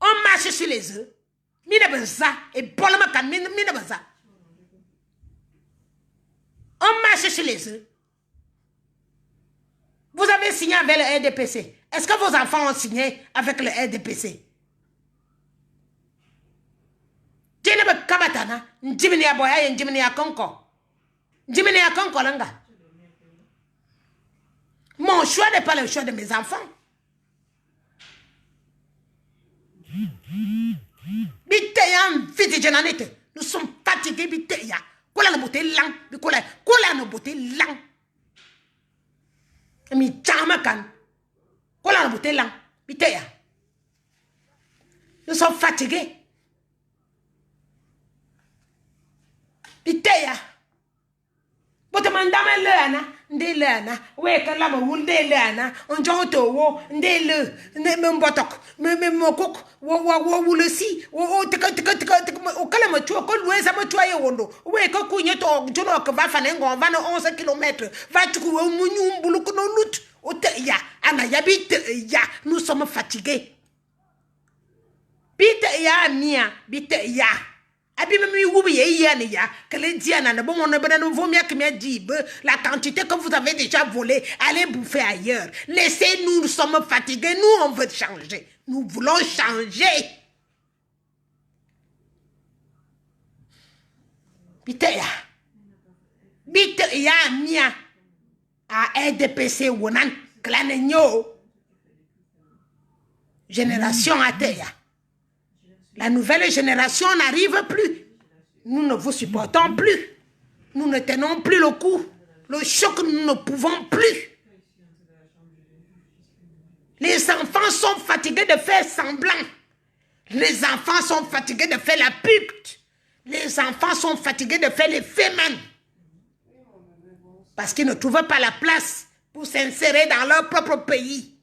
On marche sur les œufs. On marche sur les œufs. Vous avez signé avec le RDPC. Est-ce que vos enfants ont signé avec le RDPC? Mon choix n'est pas le choix de mes enfants. Nous sommes fatigués. Kola na bote lang, kola na bote lang. Mi chama kan. Kola na bote lang, biteya. Nous sommes fatigués. Biteya. Bote mandama leana, nde leana. Weka la mo nde leana. Onjo to wo nde le, me mbotok, me mokok, wo le si, wo tika okala mo chua ko lueza mo chua ye wondo. Weka kunye to jono ko va fanengo va no 11 km. Va tuku wo munyu mbulu ko no lut. Ote ya ana ya bite ya, nous sommes fatigués. Bite ya mia, bite ya. La quantité que vous avez déjà volée, allez bouffer ailleurs. Laissez-nous, nous sommes fatigués. Nous, on veut changer. Nous voulons changer. Biteya mia a RDPC wonan klanenyo. Génération ateya. La nouvelle génération n'arrive plus. Nous ne vous supportons plus. Nous ne tenons plus le coup. Le choc, nous ne pouvons plus. Les enfants sont fatigués de faire semblant. Les enfants sont fatigués de faire la pute. Les enfants sont fatigués de faire les fémins. Parce qu'ils ne trouvent pas la place pour s'insérer dans leur propre pays.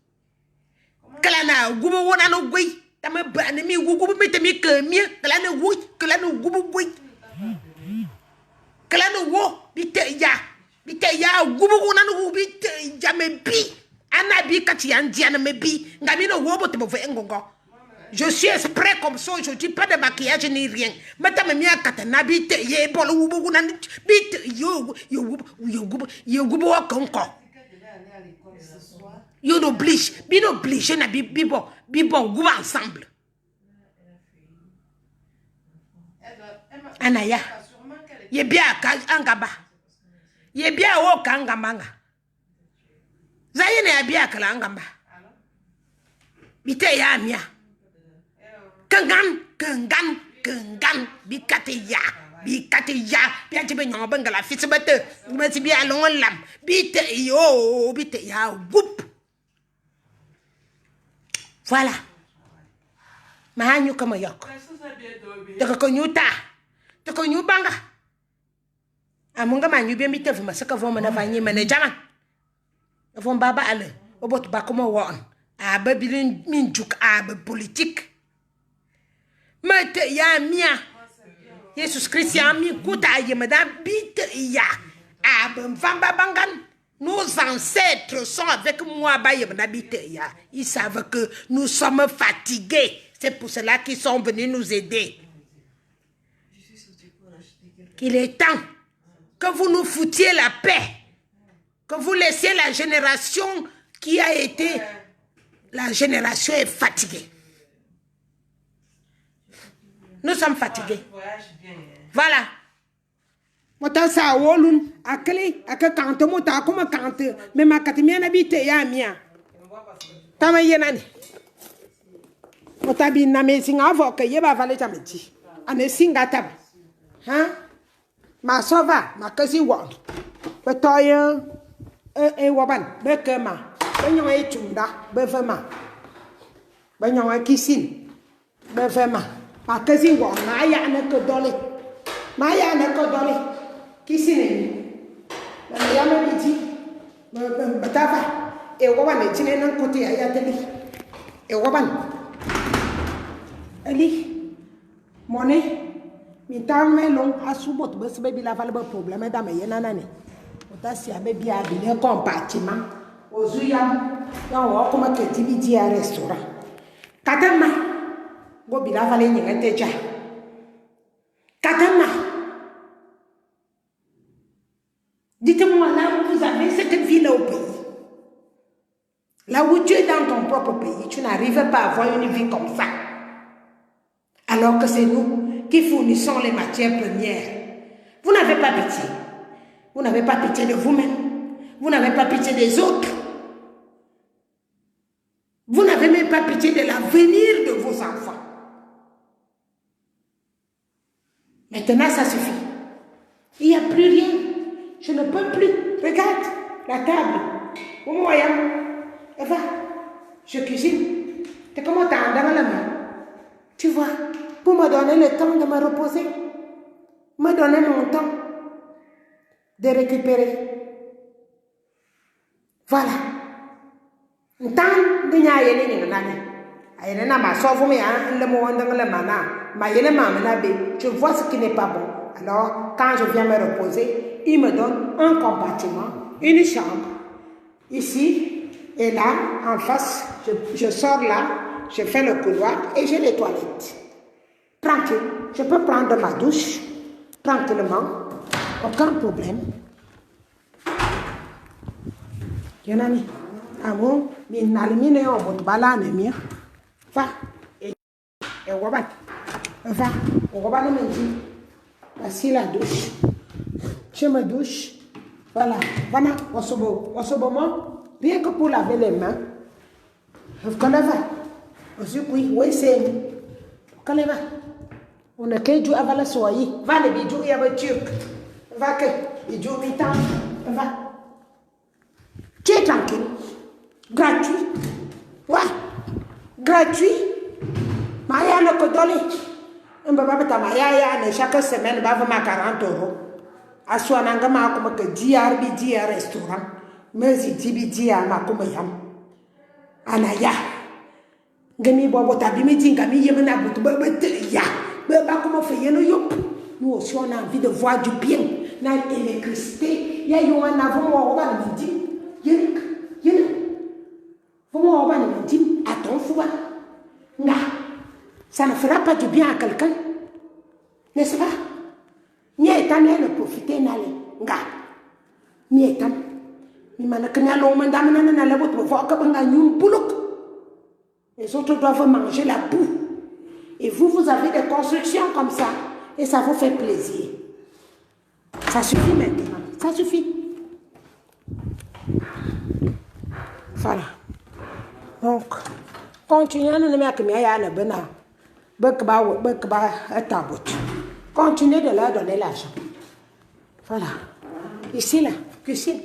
Kalana, gubo wona no gui. Tama bani mi gugu mi temi kemie kalane wo gubu gui kalane wo bite ya gubu wona no bite ya me bi ana bi kati ya ndia na me bi ngami no wo bote bo fe ngongo Je suis exprès comme ça aujourd'hui, pas de maquillage ni rien. Madame Mia Katana bite ye bolo bite yo konko. Yo n'oblige, bien obligé na bibo go ensemble. Anaya. Ye bien angaba. Ye bien o kangamanga. Zayene ya bien kala angamba. Bite ya mia. Kangan bikate ya biate be nyong bangala fisbete mati bi alon lam bite ya goup. Voilà. Mahanyu kama yok. Taka konyuta. Taka nyubanga. Amunga manyu bi mite vuma saka vuma na vanyi mane jaman. Von baba ale obot ba kuma won. Aba bilin minjuk aba politique. Mete ya mia. Jesus Christ ya mi kuta ye madame bite ya. Abem famba bangan. Nos ancêtres sont avec moi baye madame bite ya. Ils savent que nous sommes fatigués. C'est pour cela qu'ils sont venus nous aider. Il est temps que vous nous foutiez la paix. Que vous laissiez la génération qui a été... La génération est fatiguée. Nous sommes fatigués. Voilà. Mota sa wolun akli akakante mota kuma kante me makatimia na bite ya mia. Tama yenani. Mota bi na me singa avoka yeba vale tameti. Ane singa tab. Hein? Ma sova makasi won. Betoye waban bekema. Benyon e chunda befema. Benyon e kisin befema. Makasi won na ya na ko dole. Ma ya na ko dole. Kisine. Na ya me biti. Batava e waban e chine nan kote ya teli. E waban. Ali money mi tamme long asubot bes bebi la valbe problème da me yena ne. Ota si abebi abi le compartiment. Ozuyam ya wo kuma ke tibidi a restaurant. Katama go bi la vale nyenge teja. Katama. Dites-moi là où vous avez cette vie là au pays. Là où tu es dans ton propre pays, tu n'arrives pas à avoir une vie comme ça. Alors que c'est nous qui fournissons les matières premières. Vous n'avez pas pitié. Vous n'avez pas pitié de vous-même. Vous n'avez pas pitié des autres. Vous n'avez même pas pitié de l'avenir de vos enfants. Maintenant, ça suffit. Il n'y a plus rien. Je ne peux plus. Regarde la table. Au moyen. Eva, je cuisine. C'est comment t'as dans la main. Tu vois, pour me donner le temps de me reposer. Me donner mon temps de récupérer. Voilà. Tant de nyayene ni nani. Ayene na ma sauve me an le mo wanda le mana. Ma yene ma menabe. Je vois ce qui n'est pas bon. Alors, quand je viens me reposer, il me donne un compartiment, une chambre. Ici et là, en face, je sors là, je fais le couloir et j'ai les toilettes. Tranquille. Je peux prendre ma douche tranquillement. Aucun problème. Yenani, amour, minalmine on votre balane mia. Va. Et waban. Va. Waban me dit. Voici la douche. Je me douche. Voilà. Voilà. Osobo. Rien que pour laver les mains. Vous connaissez pas? Aussi, oui, c'est. Vous connaissez pas? On a qu'à jouer avec la soie. Va les bijoux et avec Turc. Va que. Bijoux, mi-temps. Va. Tu es tranquille. Gratuit. Ouais. Gratuit. Maya ne peut donner. Chaque semaine, va vraiment 40 euros. Aswa nangama comme que DRB restaurant. Mais si DBDR ma comme yam. Anaya. Gami bobo tabi meeting gami yemena butu ya. Ba comment faire yeno yop. Nous aussi on a envie de voir du bien. Na électricité. Ya yo en avant moi on va le dire. Yenik. Vous m'en va le dire. Attends, fouba. Nga. ça ne fera pas du bien à quelqu'un. N'est-ce pas? Nietam ne profiter n'allez. Nga. Nietam. Ni manakanya l'homme d'âme n'a la botte pour voir que banga nyum boulok. Les autres doivent manger la boue. Et vous, vous avez des constructions comme ça. Et ça vous fait plaisir. Ça suffit maintenant. Ça suffit. Voilà. Donc, continuez à ne mettre continuez de leur donner l'argent. Voilà. Ici, là, cuisine.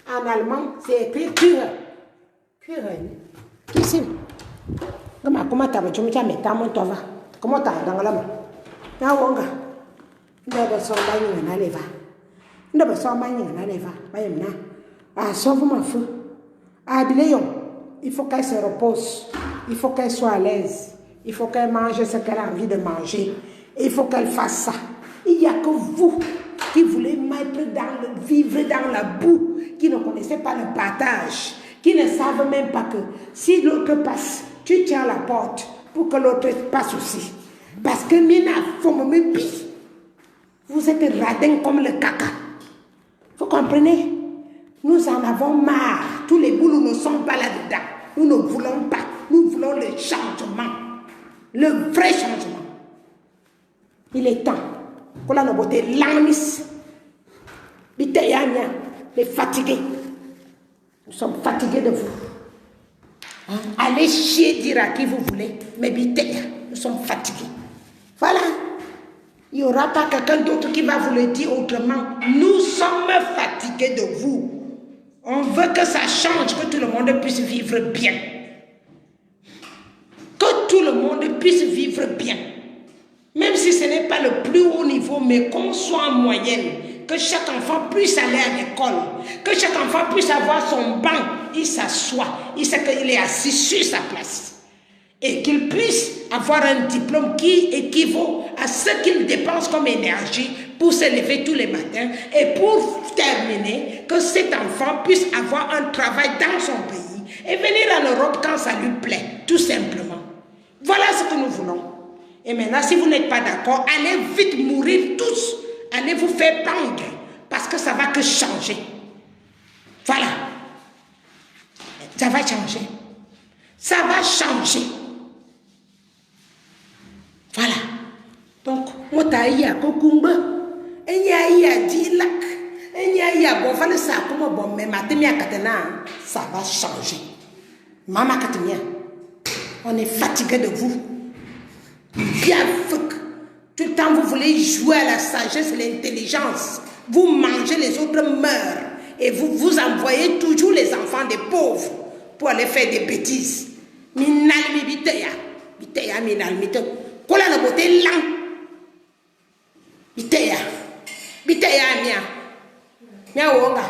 En allemand, c'est écrit Küre. Cuisine. Comment tu as dit que tu as mis ta main? Comment tu as dit que tu as dit? Ndebe somba nyina leva. Ndebe somba nyina leva. Bayemna. Ah, sauve-moi feu. Ah, bileyon. Il faut qu'elle se repose. Il faut qu'elle soit à l'aise. Il faut qu'elle mange ce qu'elle a envie de manger. Et il faut qu'elle fasse ça. Il n'y a que vous qui voulez vivre dans la boue, qui ne connaissez pas le partage, qui ne savent même pas que si l'autre passe, tu tiens la porte pour que l'autre passe aussi. Parce que mina faut me pire. Vous êtes radins comme le caca. Vous comprenez? Nous en avons marre. Tous les boulots ne sont pas là-dedans. Nous ne voulons pas. Nous voulons le changement. Le vrai changement. Il est temps. Qu'on a nos beautés langis. Les fatigués. Nous sommes fatigués de vous. Allez chier, dire à qui vous voulez. Mais nous sommes fatigués. Voilà. Il n'y aura pas quelqu'un d'autre qui va vous le dire autrement. Nous sommes fatigués de vous. On veut que ça change, que tout le monde puisse vivre bien. Que tout le monde puisse vivre bien. Même si ce n'est pas le plus haut niveau, mais qu'on soit en moyenne. Que chaque enfant puisse aller à l'école. Que chaque enfant puisse avoir son banc. Il s'assoit. Il sait qu'il est assis sur sa place. Et qu'il puisse avoir un diplôme qui équivaut à ce qu'il dépense comme énergie pour se lever tous les matins. Et pour terminer, que cet enfant puisse avoir un travail dans son pays et venir en Europe quand ça lui plaît, tout simplement. Voilà ce que nous voulons. Et maintenant, si vous n'êtes pas d'accord, allez vite mourir tous. Allez vous faire pendre, parce que ça va que changer. Voilà. Ça va changer. Ça va changer. Voilà. Donc, motaïa kokumba, enya dilak, enya bon fallait ça comme bon mais matemia katena, ça va changer. Mama katemia, on est fatigué de vous. Bien fuck. Tout le temps vous voulez jouer à la sagesse et l'intelligence. Vous mangez, les autres meurent. Et vous envoyez toujours les enfants des pauvres pour aller faire des bêtises. Minalmi biteya, biteya minalmi te. Kola na bote lang. Biteya mia. Mia wonga.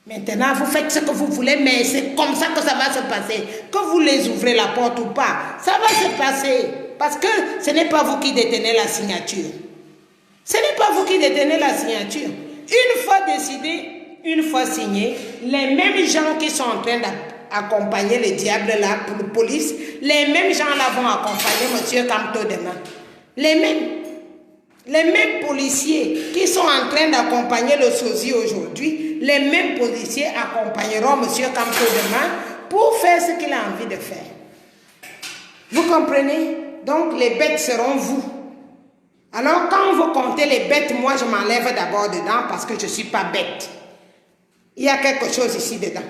Maintenant vous faites ce que vous voulez, mais c'est comme ça que ça va se passer. Que vous les ouvrez la porte ou pas, ça va se passer. Parce que ce n'est pas vous qui détenez la signature. Ce n'est pas vous qui détenez la signature. Une fois décidé, une fois signé, les mêmes gens qui sont en train d'accompagner le diable là pour la police, les mêmes gens là vont accompagner M. Kamto demain. Les mêmes policiers qui sont en train d'accompagner le sosie aujourd'hui, les mêmes policiers accompagneront M. Kamto demain pour faire ce qu'il a envie de faire. Vous comprenez? Donc les bêtes seront vous. Alors quand vous comptez les bêtes, moi je m'enlève d'abord dedans parce que je ne suis pas bête. Il y a quelque chose ici dedans.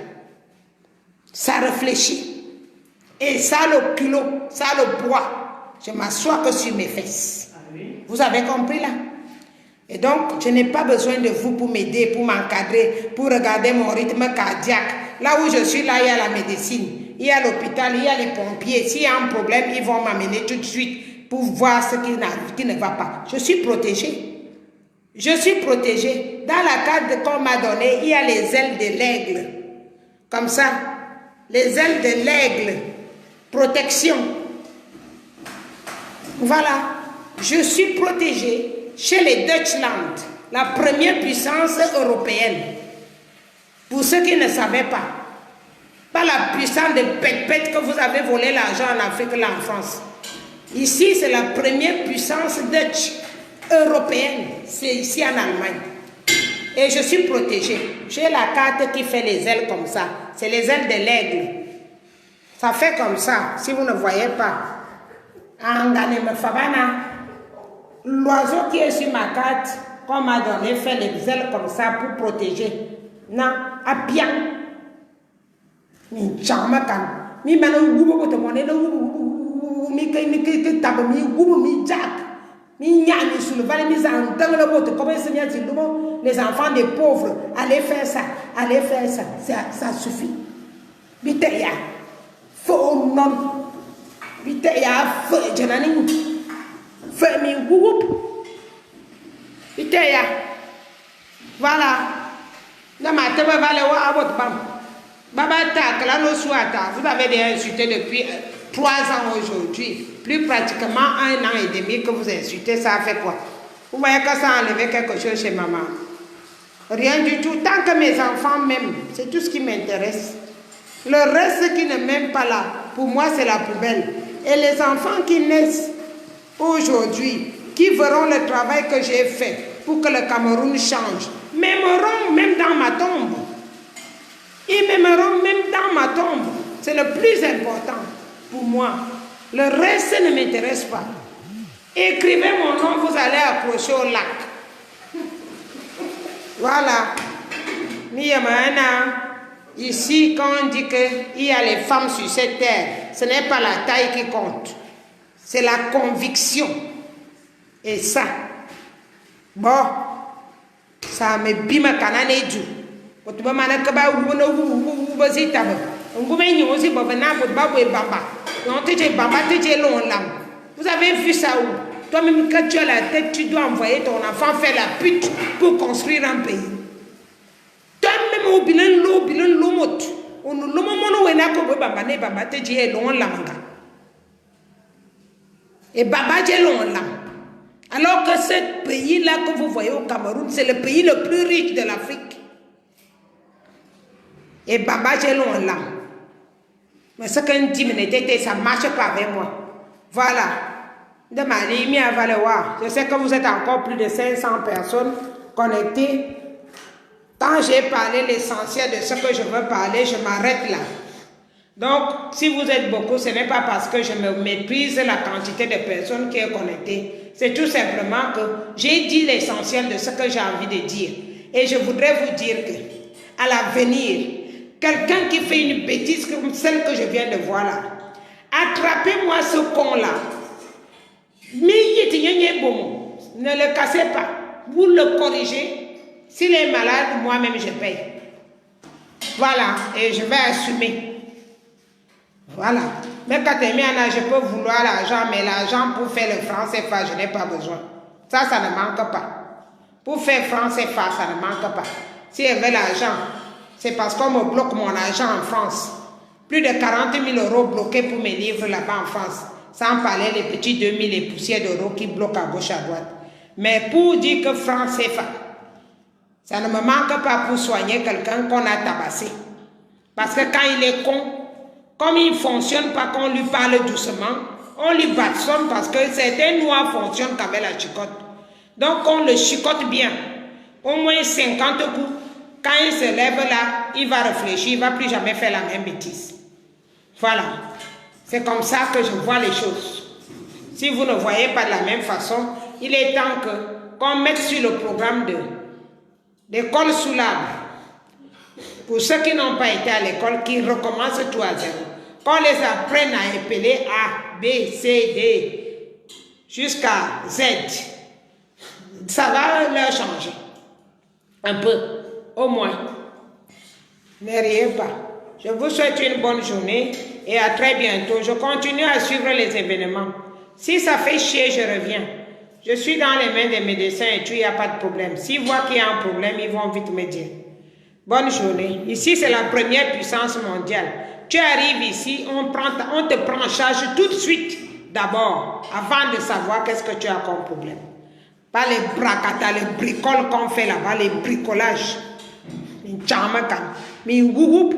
Ça réfléchit. Et ça le culot, ça le bois. Je m'assois que sur mes fesses. Vous avez compris là? Et donc je n'ai pas besoin de vous pour m'aider, pour m'encadrer, pour regarder mon rythme cardiaque. Là où je suis là, il y a la médecine. Il y a l'hôpital, il y a les pompiers. S'il y a un problème, ils vont m'amener tout de suite pour voir ce qui ne va pas. Je suis protégée. Je suis protégée. Dans la carte qu'on m'a donnée, il y a les ailes de l'aigle. Comme ça. Les ailes de l'aigle. Protection. Voilà. Je suis protégée chez les Deutschland, la première puissance européenne. Pour ceux qui ne savaient pas. Pas la puissance de pète-pète que vous avez volé l'argent en Afrique, là en France. Ici, c'est la première puissance Dutch européenne. C'est ici en Allemagne. Et je suis protégée. J'ai la carte qui fait les ailes comme ça. C'est les ailes de l'aigle. Ça fait comme ça, si vous ne voyez pas. L'oiseau qui est sur ma carte, qu'on m'a donné, fait les ailes comme ça pour protéger. Non, à bien. Mi chama kan. Mi mana gubo ko temone no mi taba mi gubo mi jack. Mi nyami sur le valet mi zan dans le bote comme ça vient dire les enfants des pauvres allez faire ça, ça suffit. Biteya. Fo non. Biteya fo janani. Fo mi gubo. Biteya. Voilà. Na ma taba vale wa abot bam. Baba Tak, là, nos soirs, vous avez des insultés depuis 3 ans aujourd'hui. Plus pratiquement 1 an et demi que vous insultez, ça a fait quoi? Vous voyez que ça a enlevé quelque chose chez maman? Rien du tout. Tant que mes enfants m'aiment, c'est tout ce qui m'intéresse. Le reste qui ne m'aime pas là, pour moi, c'est la poubelle. Et les enfants qui naissent aujourd'hui, qui verront le travail que j'ai fait pour que le Cameroun change, m'aimeront même dans ma tombe. Ils m'aimeront même dans ma tombe. C'est le plus important pour moi. Le reste ne m'intéresse pas. Écrivez mon nom, vous allez accrocher au lac. Voilà. Ici, quand on dit qu'il y a les femmes sur cette terre, ce n'est pas la taille qui compte. C'est la conviction. Et ça, bon, ça me bime canane du. Otuba mana kaba wuna wubazi taba ngume nyozi bavana babwe bamba non teje bamba teje long lam. Vous avez vu ça où? Toi-même quand tu as la tête, tu dois envoyer ton enfant faire la pute pour construire un pays. Toi-même au bilan lomot on lomo mono wena ko bamba ne bamba teje long lamanga et bamba je long lam. Alors que ce pays là que vous voyez au Cameroun, c'est le pays le plus riche de l'Afrique. Et Baba j'ai long là. Mais ce qu'un 10 minutes, ça ne marche pas avec moi. Voilà. De ma ligne à Valois. Je sais que vous êtes encore plus de 500 personnes connectées. Quand j'ai parlé l'essentiel de ce que je veux parler, je m'arrête là. Donc, si vous êtes beaucoup, ce n'est pas parce que je me méprise la quantité de personnes qui est connectée. C'est tout simplement que j'ai dit l'essentiel de ce que j'ai envie de dire. Et je voudrais vous dire que, à l'avenir, quelqu'un qui fait une bêtise comme celle que je viens de voir là, attrapez-moi ce con-là. Ne le cassez pas. Vous le corrigez. S'il est malade, moi-même je paye. Voilà. Et je vais assumer. Voilà. Mais quand tu es mis en âge, je peux vouloir l'argent, mais l'argent pour faire le franc CFA, je n'ai pas besoin. Ça ne manque pas. Pour faire franc CFA, ça ne manque pas. Si elle veut l'argent, c'est parce qu'on me bloque mon argent en France. Plus de 40 000 € bloqués pour mes livres là-bas en France. Sans parler des petits 2 000 et poussières d'euros qui bloquent à gauche à droite. Mais pour dire que franc CFA, ça ne me manque pas pour soigner quelqu'un qu'on a tabassé. Parce que quand il est con, comme il ne fonctionne pas, qu'on lui parle doucement, on lui bâtonne parce que certains noirs fonctionnent qu'avec la chicotte. Donc on le chicote bien. Au moins 50 coups. Quand il se lève là, il va réfléchir, il ne va plus jamais faire la même bêtise. Voilà. C'est comme ça que je vois les choses. Si vous ne voyez pas de la même façon, il est temps qu'on mette sur le programme d'école sous l'arbre. Pour ceux qui n'ont pas été à l'école, qui recommencent tout à zéro. Qu'on les apprenne à épeler A, B, C, D, jusqu'à Z. Ça va leur changer. Un peu. Au moins. Ne riez pas. Je vous souhaite une bonne journée et à très bientôt. Je continue à suivre les événements. Si ça fait chier, je reviens. Je suis dans les mains des médecins et il n'y a pas de problème. S'ils voient qu'il y a un problème, ils vont vite me dire. Bonne journée. Ici, c'est la première puissance mondiale. Tu arrives ici, on te prend en charge tout de suite, d'abord, avant de savoir qu'est-ce que tu as comme problème. Pas les bracata, les bricoles qu'on fait là-bas, les bricolages. Mi whoop.